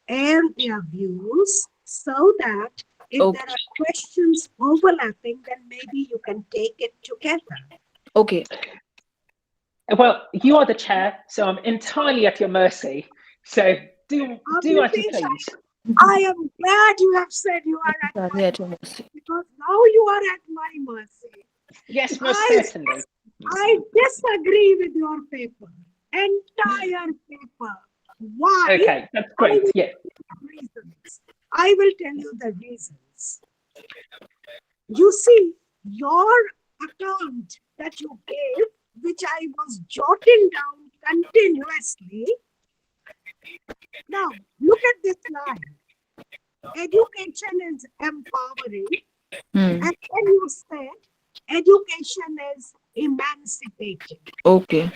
air their views so that if Okay. there are questions overlapping, then maybe you can take it together? Okay. well, you are the chair, so I'm entirely at your mercy. So do as you Amritesh, please. I am glad you have said you are at Sorry, my at your mercy. because now you are at my mercy. Yes, most I- certainly. I disagree with your paper, entire paper. Why? Okay, that's great. Yeah. Reasons. I will tell you the reasons. You see, your account that you gave, which I was jotting down continuously. Now, look at this line. Education is empowering, Hmm. and then you said education is emancipating. Okay.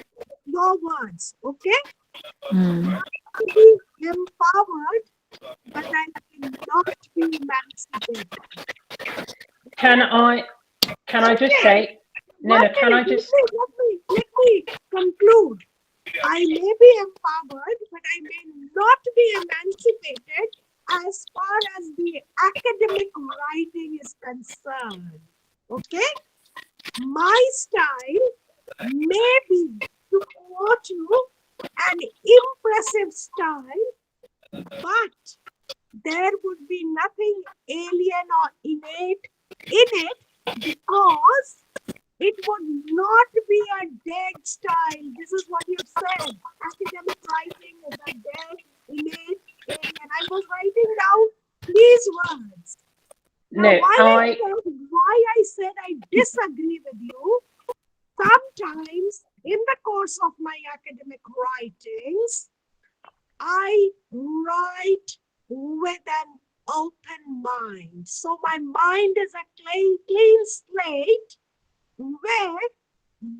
Your words, okay? Hmm. To be empowered, but I will not be emancipated. Can I just say, no, One can I minute, just, let me conclude. I may be empowered, but I may not be emancipated as far as the academic writing is concerned. Okay? My style may be, to quote you, an impressive style, but there would be nothing alien or innate in it because it would not be a dead style. This is what you said. Academic writing is a dead, innate, alien. I was writing down these words. Now, no, why I said I disagree with you, sometimes in the course of my academic writings, I write with an open mind. So my mind is a clean slate where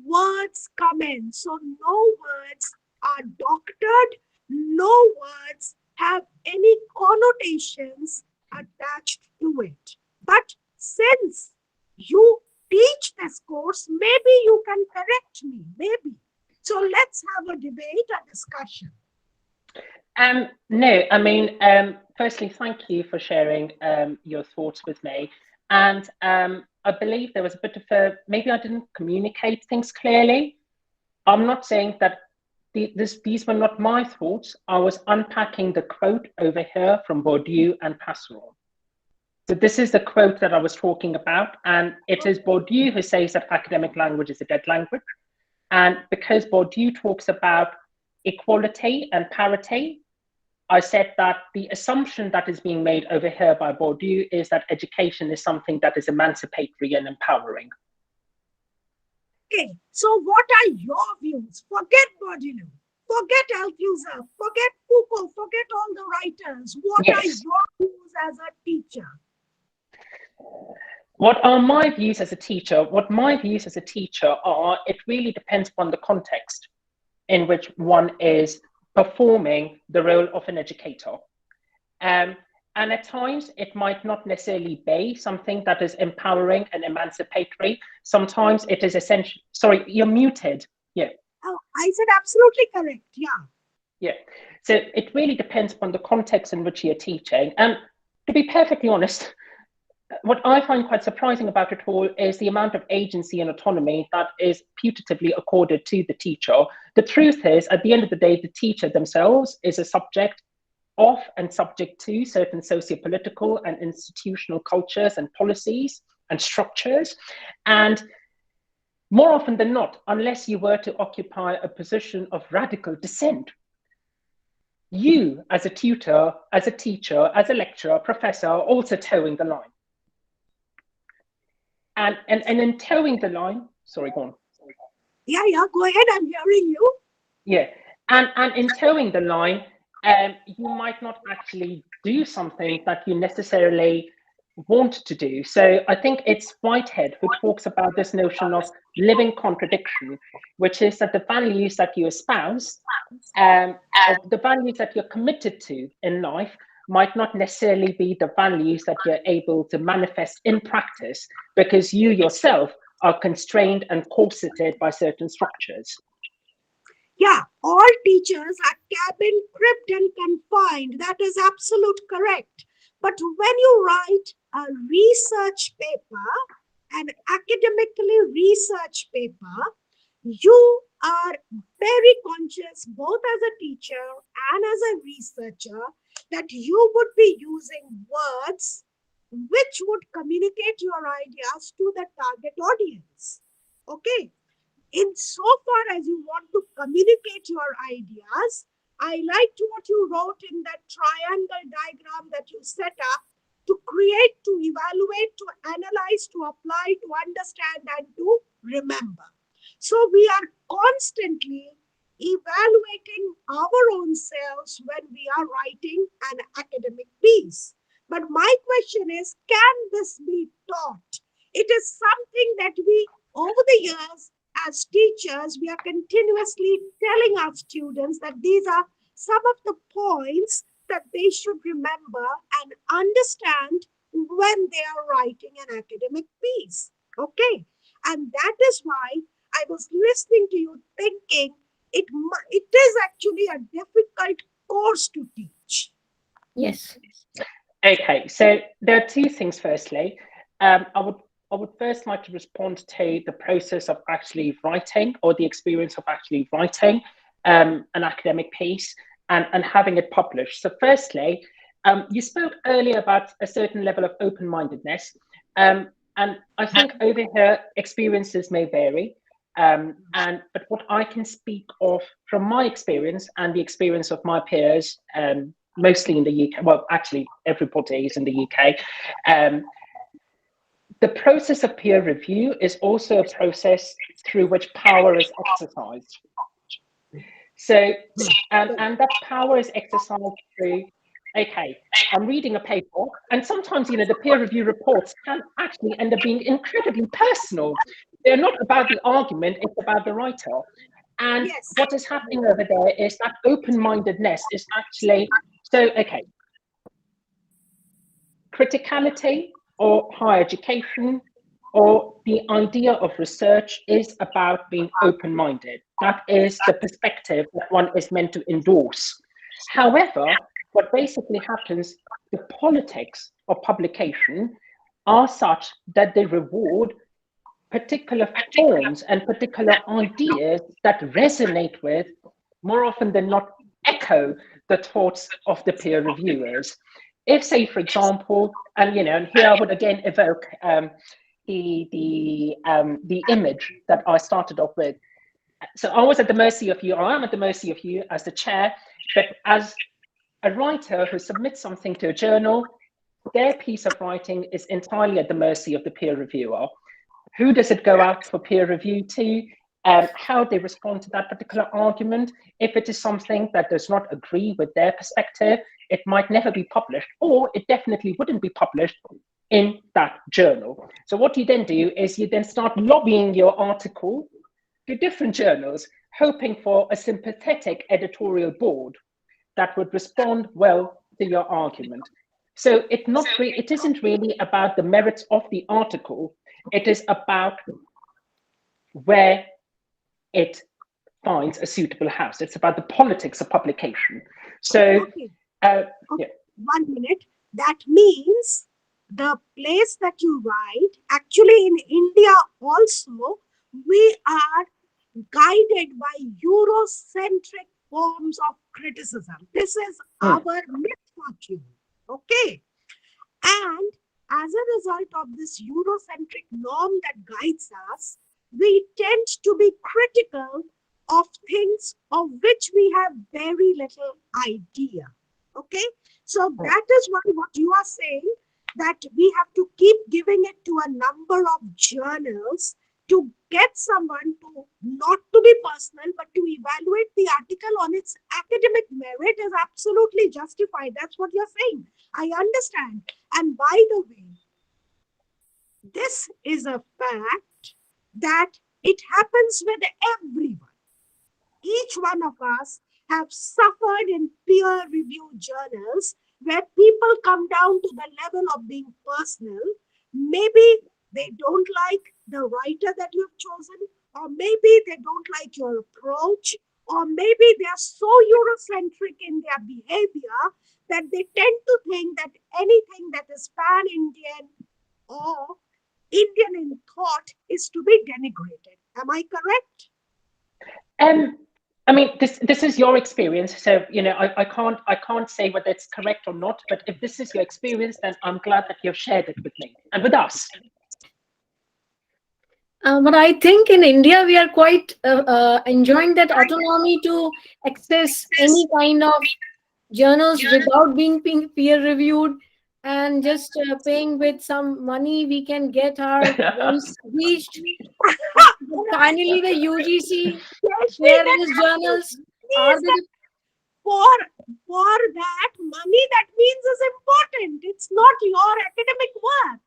words come in. So no words are doctored, no words have any connotations attached to it. But since you teach this course, maybe you can correct me, maybe. So let's have a debate, a discussion. no, I mean, firstly, thank you for sharing your thoughts with me. And I believe there was a bit of a, maybe I didn't communicate things clearly. I'm not saying that these were not my thoughts. I was unpacking the quote over here from Bourdieu and Passeron. So this is the quote that I was talking about. And it is Bourdieu who says that academic language is a dead language. And because Bourdieu talks about equality and parity, I said that the assumption that is being made over here by Bourdieu is that education is something that is emancipatory and empowering. Okay, so what are your views? Forget Bourdieu, forget Althusser, forget Foucault, forget all the writers. What are your views as a teacher? What are my views as a teacher? What my views as a teacher are, it really depends upon the context in which one is performing the role of an educator. And at times, it might not necessarily be something that is empowering and emancipatory. Sometimes it is essential. Sorry, you're muted. Yeah. Oh, I said absolutely correct. Yeah. Yeah. So it really depends upon the context in which you're teaching. And to be perfectly honest, what I find quite surprising about it all is the amount of agency and autonomy that is putatively accorded to the teacher. The truth is, at the end of the day, the teacher themselves is a subject of and subject to certain socio-political and institutional cultures and policies and structures. And more often than not, unless you were to occupy a position of radical dissent, you as a tutor, as a teacher, as a lecturer, professor, are also towing the line. And in towing the line, sorry, go on. Yeah, go ahead, I'm hearing you. Yeah, and in towing the line, you might not actually do something that you necessarily want to do. So I think it's Whitehead who talks about this notion of living contradiction, which is that the values that you espouse, or the values that you're committed to in life, might not necessarily be the values that you're able to manifest in practice because you yourself are constrained and corseted by certain structures. Yeah, all teachers are cabin, cribbed and confined. That is absolute correct. But when you write a research paper, an academically research paper, you are very conscious, both as a teacher and as a researcher, that you would be using words which would communicate your ideas to the target audience. Okay. In so far as you want to communicate your ideas, I liked what you wrote in that triangle diagram that you set up to create, to evaluate, to analyze, to apply, to understand, and to remember. So we are constantly evaluating our own selves when we are writing an academic piece. But my question is, can this be taught? It is something that we, over the years, as teachers, we are continuously telling our students that these are some of the points that they should remember and understand when they are writing an academic piece. Okay. And that is why I was listening to you thinking it is actually a difficult course to teach. Yes. Okay, so there are two things. Firstly, I would first like to respond to the process of actually writing, or the experience of actually writing an academic piece and having it published. So firstly, you spoke earlier about a certain level of open-mindedness, and I think over here experiences may vary. But what I can speak of from my experience and the experience of my peers, mostly in the UK, well, actually everybody is in the UK, the process of peer review is also a process through which power is exercised. So, and that power is exercised through, okay, I'm reading a paper, and sometimes, the peer review reports can actually end up being incredibly personal. They're not about the argument, it's about the writer. And what is happening over there is that open-mindedness is actually, so, okay, criticality or higher education or the idea of research is about being open-minded. That is the perspective that one is meant to endorse. However, what basically happens, the politics of publication are such that they reward particular forms and particular ideas that resonate with, more often than not, echo the thoughts of the peer reviewers. If, say, for example, and here I would again evoke the image that I started off with. So I was at the mercy of you, or I am at the mercy of you as the chair, but as A writer who submits something to a journal, their piece of writing is entirely at the mercy of the peer reviewer. Who does it go out for peer review to? How they respond to that particular argument. If it is something that does not agree with their perspective, it might never be published, or it definitely wouldn't be published in that journal. So what you then do is you then start lobbying your article to different journals, hoping for a sympathetic editorial board that would respond well to your argument. So it isn't really about the merits of the article, it is about where it finds a suitable house. It's about the politics of publication. So, Okay. yeah. 1 minute. That means the place that you write, actually in India also, we are guided by Eurocentric forms of criticism. This is our misfortune. Okay. And as a result of this Eurocentric norm that guides us, we tend to be critical of things of which we have very little idea. Okay, so that is what you are saying, that we have to keep giving it to a number of journals to get someone to not to be personal but to evaluate the article on its academic merit is absolutely justified. That's what you're saying. I understand. And by the way, this is a fact that it happens with everyone. Each one of us have suffered in peer review journals where people come down to the level of being personal. Maybe they don't like the writer that you've chosen, or maybe they don't like your approach, or maybe they are so Eurocentric in their behavior that they tend to think that anything that is pan-Indian or Indian in thought is to be denigrated. Am I correct? I mean, this is your experience, so I can't say whether it's correct or not. But if this is your experience, then I'm glad that you've shared it with me and with us. But I think in India we are quite enjoying that autonomy to access any kind of journals without being peer reviewed, and just paying with some money we can get our voice reached. Finally, the UGC share these journals. Are they For that, money that means is important. It's not your academic work.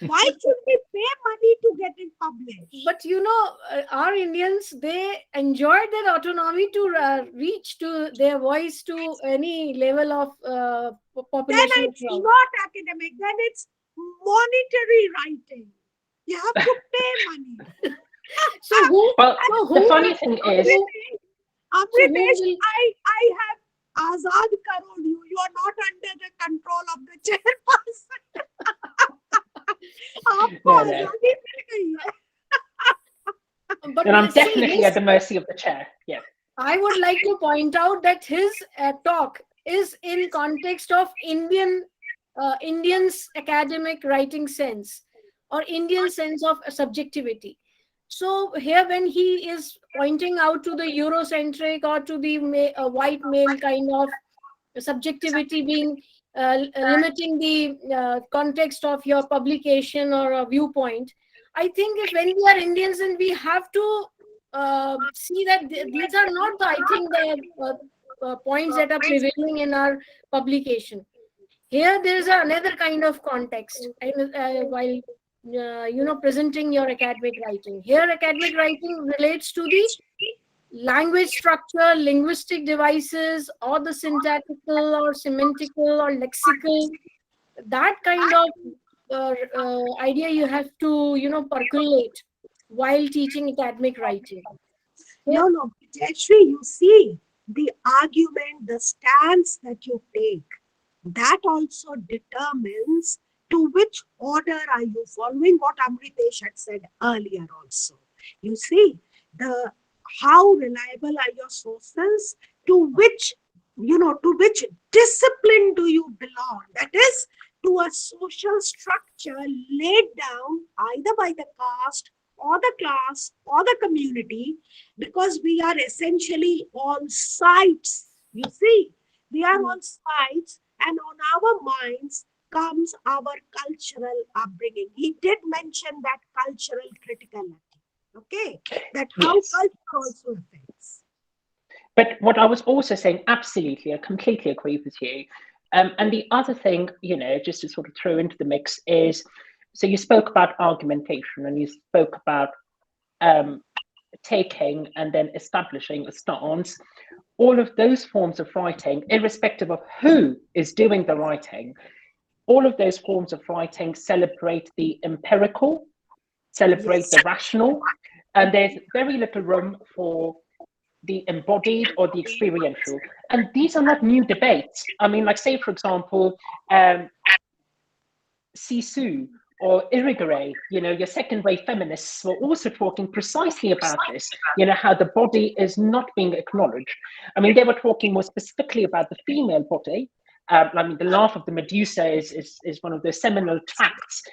Why should we pay money to get it published? But our Indians, they enjoyed that autonomy to reach to their voice to any level of Then population. it's not academic. Then it's monetary writing. You have to pay money. So who? Well, So the who funny will- thing is, Amritesh, will- I have azad karol you. You are not under the control of the chairperson. आपको No. आजादी मिल गई है. but then I'm see, definitely at the mercy of the chair. Yeah. I would like to point out that his talk is in context of Indians academic writing sense or Indian sense of subjectivity. So here, when he is pointing out to the Eurocentric or to the white male kind of subjectivity being limiting the context of your publication or a viewpoint, I think if when we are Indians, and we have to see that these are not the, I think, the points that are prevailing in our publication. Here there is another kind of context, and while presenting your academic writing, here academic writing relates to the language structure, linguistic devices, or the syntactical or semantical or lexical, that kind of idea you have to percolate while teaching academic writing. No, Jayashree, you see, the argument, the stance that you take, that also determines to which order are you following, what Amritesh had said earlier also. You see, how reliable are your sources, to which discipline do you belong? That is, to a social structure laid down either by the caste or the class or the community, because we are essentially all sites. You see, They are all spies, and on our minds comes our cultural upbringing. He did mention that cultural criticality, okay? That how Yes. culture also affects. But what I was also saying, absolutely, I completely agree with you. And the other thing, just to sort of throw into the mix is, so you spoke about argumentation and you spoke about taking and then establishing a stance. All of those forms of writing, irrespective of who is doing the writing, all of those forms of writing celebrate the empirical, celebrate Yes. the rational, and there's very little room for the embodied or the experiential. And these are not new debates. I mean, like, say, for example, Sisu or Irigaray, your second wave feminists were also talking precisely about this, how the body is not being acknowledged. I mean, they were talking more specifically about the female body. I mean, the Laugh of the Medusa is one of the seminal tracts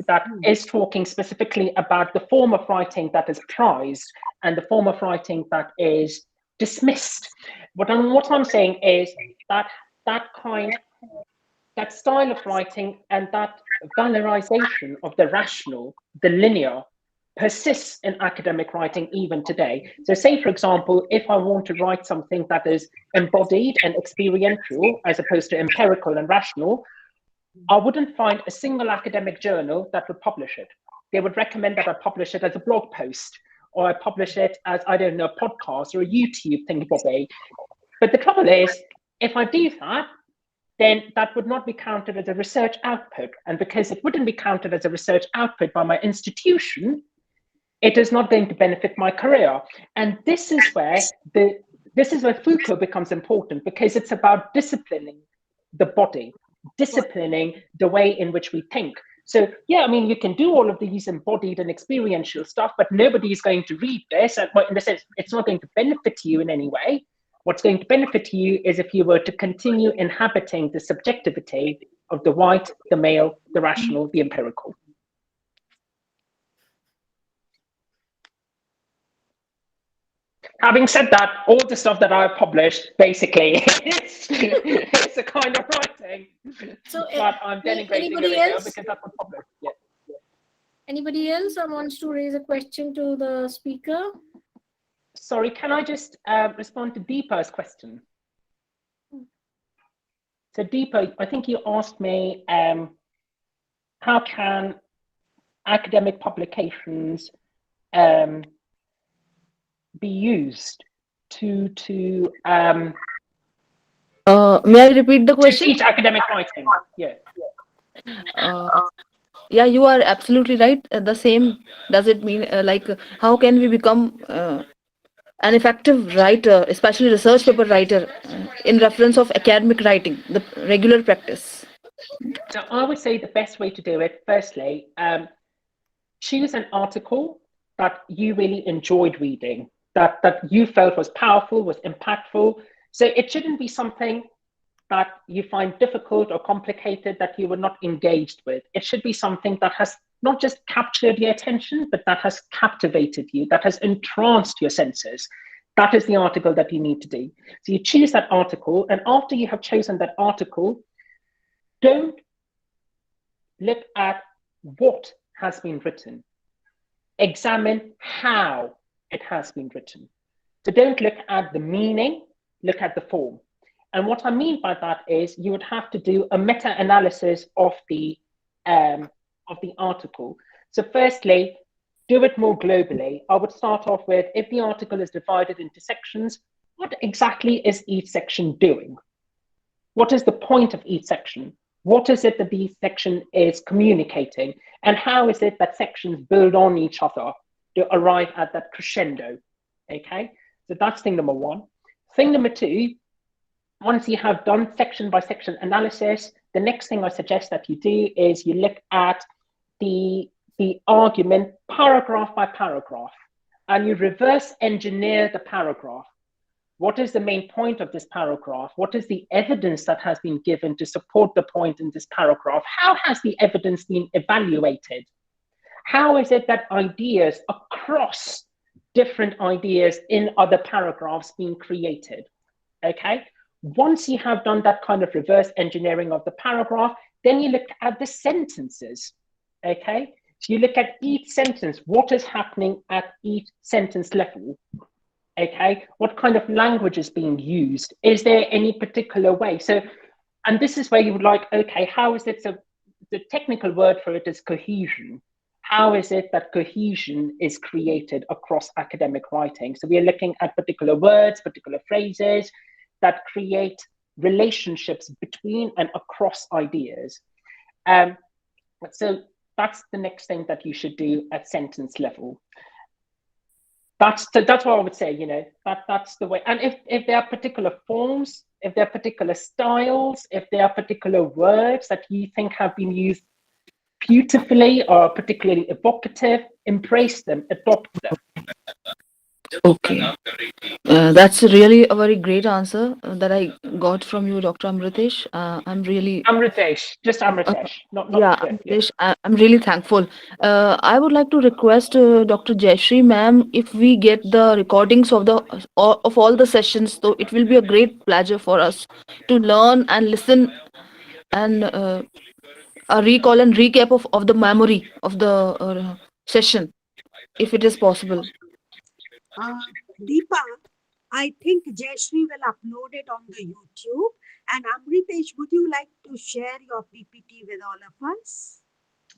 that is talking specifically about the form of writing that is prized and the form of writing that is dismissed. What I'm saying is that that style of writing and that valorization of the rational, the linear, persists in academic writing even today. So say, for example, if I want to write something that is embodied and experiential as opposed to empirical and rational, I wouldn't find a single academic journal that would publish it. They would recommend that I publish it as a blog post, or I publish it as, I don't know, a podcast or a YouTube thing, Bobby. But the trouble is, if I do that, then that would not be counted as a research output. And because it wouldn't be counted as a research output by my institution, it is not going to benefit my career. And this is where Foucault becomes important, because it's about disciplining the body, disciplining the way in which we think. So, yeah, I mean, you can do all of these embodied and experiential stuff, but nobody is going to read this. And in the sense, it's not going to benefit you in any way. What's going to benefit you is if you were to continue inhabiting the subjectivity of the white, the male, the rational, the empirical. Having said that, all the stuff that I've published, basically, it's a kind of writing. So, but I'm denigrating anybody it else? because that's what's published. Yeah. Anybody else wants to raise a question to the speaker? Sorry, can I just respond to Deepa's question? So Deepa, I think you asked me, how can academic publications be used to May I repeat the question? teach academic writing? Yeah. Yeah, you are absolutely right. The same, does it mean how can we become an effective writer, especially research paper writer, in reference of academic writing, the regular practice? So I would say the best way to do it, firstly, choose an article that you really enjoyed reading, that you felt was powerful, was impactful. So it shouldn't be something that you find difficult or complicated that you were not engaged with. It should be something that has not just captured your attention, but that has captivated you, that has entranced your senses. That is the article that you need to do. So you choose that article, and after you have chosen that article, don't look at what has been written. Examine how it has been written. So don't look at the meaning, look at the form. And what I mean by that is you would have to do a meta-analysis of the article. So firstly, do it more globally. I would start off with, if the article is divided into sections, what exactly is each section doing? What is the point of each section? What is it that each section is communicating? And how is it that sections build on each other to arrive at that crescendo? Okay, so that's thing number one. Thing number two, once you have done section by section analysis, the next thing I suggest that you do is you look at the argument paragraph by paragraph, and you reverse engineer the paragraph. What is the main point of this paragraph? What is the evidence that has been given to support the point in this paragraph? How has the evidence been evaluated? How is it that ideas across different ideas in other paragraphs being created? Okay. Once you have done that kind of reverse engineering of the paragraph, then you look at the sentences, okay? So you look at each sentence, what is happening at each sentence level, okay? What kind of language is being used? Is there any particular way? So, and this is where you would like, okay, how is it, so the technical word for it is cohesion. How is it that cohesion is created across academic writing? So we are looking at particular words, particular phrases that create relationships between and across ideas. So that's the next thing that you should do at sentence level. That's what I would say, you know, that's the way. And if there are particular forms, if there are particular styles, if there are particular words that you think have been used beautifully or particularly evocative, embrace them, adopt them. Okay. That's really a very great answer that I got from you, Dr. Amritesh. I'm really Amritesh, just Amritesh, not yeah, Amritesh, I'm really thankful. I would like to request Dr. Jayashree ma'am, if we get the recordings of all the sessions, so it will be a great pleasure for us to learn and listen and a recall and recap of the memory of the session, if it is possible. Deepa, I think Jayashree will upload it on the YouTube. And Amritesh, would you like to share your PPT with all of us?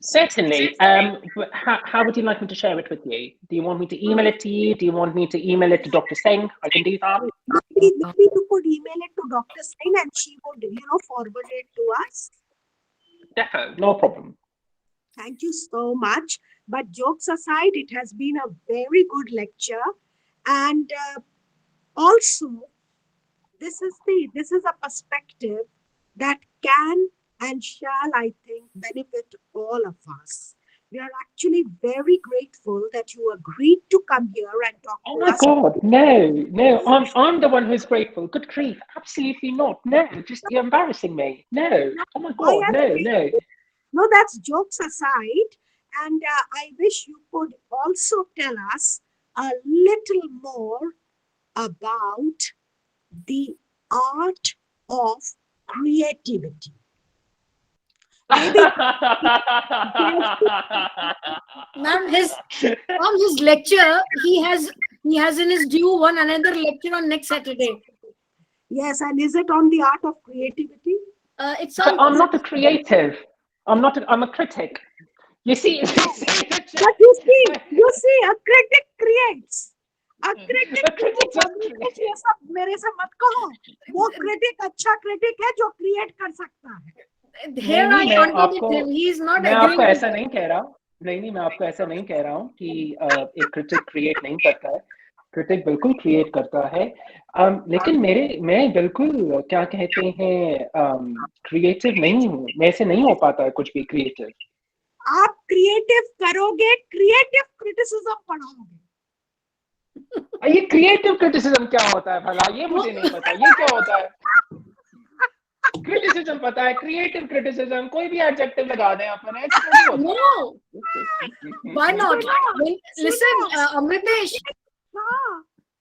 Certainly. How would you like me to share it with you? Do you want me to email it to you? Do you want me to email it to Dr. Singh? I can do that. Maybe you could email it to Dr. Singh and she would, forward it to us. Defo, no problem. Thank you so much. But jokes aside, it has been a very good lecture. And also, this is a perspective that can and shall, I think, benefit all of us. We are actually very grateful that you agreed to come here and talk Oh to my us. God, no, I'm the one who's grateful. Good grief, absolutely not. No, just you're embarrassing me. No, oh my God, no. No, that's jokes aside. And I wish you could also tell us a little more about the art of creativity. Maybe Ma'am, his lecture, he has in his due one another lecture on next Saturday. Yes, and is it on the art of creativity? It's on. I'm not a creative. I'm a critic. You see, But you see, a critic creates. A critic creates. ये सब मेरे से मत कहो. वो critic अच्छा critic है जो create कर सकता है. Here I contradict him. He is not. मैं आपको ऐसा नहीं कह रहा. नहीं, मैं आपको ऐसा नहीं कह रहा हूँ कि एक critic create नहीं करता है. क्रिटिक बिल्कुल क्रिएट करता है, लेकिन मैं बिल्कुल क्या कहते हैं क्रिएटिव नहीं हूँ. मेरे से नहीं हो पाता है कुछ भी क्रिएटिव. आप क्रिएटिव करोगे, क्रिएटिव क्रिटिसिज्म पढ़ोगे. ये क्रिएटिव क्रिटिसिज्म क्या होता है भला? ये मुझे नहीं पता. ये क्या होता है? क्रिटिसिज्म पता है, क्रिएटिव क्रिटिसिज्म कोई भी एडजेक्टिव लगा दें अपन. ऐसा नहीं होता. No. Why not? Listen, Amritesh.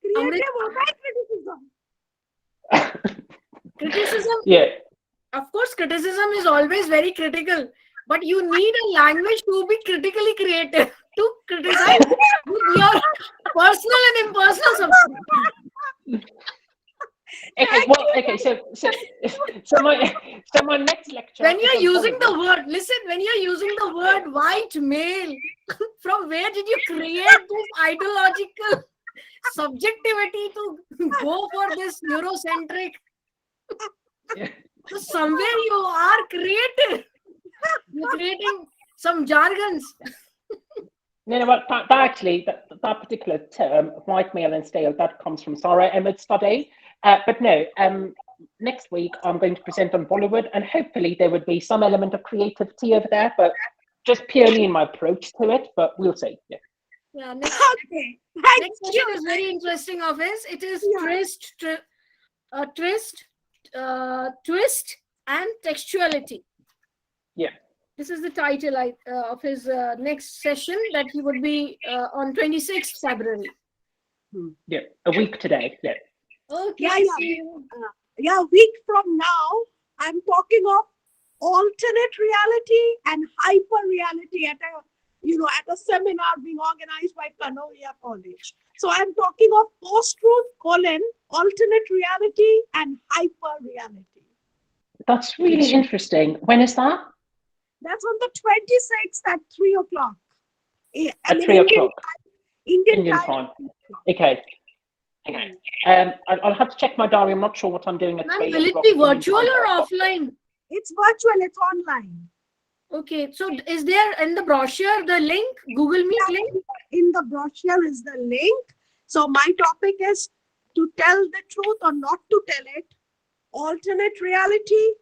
Creative होता है criticism. Criticism. Yeah. Of course, criticism is always very critical, but you need a language to be critically creative to criticize with your personal and impersonal substance. Okay. So my next lecture. When you're using the word, listen. When you're using the word white male, from where did you create this ideological subjectivity to go for this Eurocentric? So somewhere you are creative. You're creating some jargons. No, but that actually, that particular term, white male and stale, that comes from Sarah Emmett's study. But no, next week I'm going to present on Bollywood, and hopefully there would be some element of creativity over there, but just purely in my approach to it. But we'll see. Yeah. Next Thank session is very interesting of his. It is twist and textuality. Yeah. This is the title of his next session that he would be on 26th February. Yeah, a week today. Yeah. Okay. Yeah. week from now, I'm talking of alternate reality and hyper reality at a seminar being organized by Kanoria College. So I'm talking of post-truth, alternate reality and hyper reality. That's really interesting. When is that? That's on the 26th at 3 o'clock. At 3 o'clock. Indian time. Okay. I'll have to check my diary. I'm not sure what I'm doing at 3 Will o'clock. it be virtual or offline? It's virtual, it's online. Okay, so is there in the brochure the link, Google Meet link? In the brochure is the link. So my topic is to tell the truth or not to tell it, alternate reality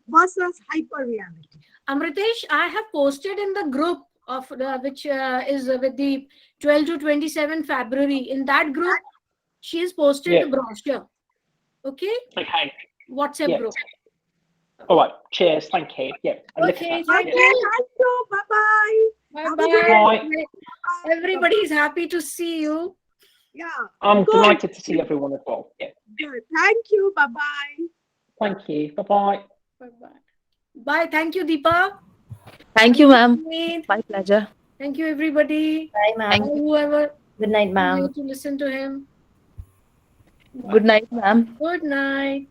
versus hyper reality. Amritesh, I have posted in the group of which is with the 12 to 27 February. In that group, she has posted the brochure. Okay? Okay. WhatsApp group. All right. Cheers. Thank you. Yeah. Okay. Thank you. Bye-bye. Bye-bye. Everybody is happy to see you. Yeah. I'm delighted to see everyone as well. Yeah. Good. Thank you. Bye-bye. Thank you. Bye-bye. Bye-bye. Bye. Thank you, Deepa. Thank you, ma'am. My pleasure. Thank you, everybody. Bye, ma'am. Whoever. Good night, ma'am. To listen to him. Good night, ma'am. Good night.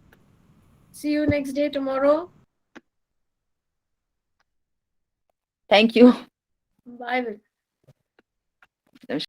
See you next day tomorrow. Thank you. Bye.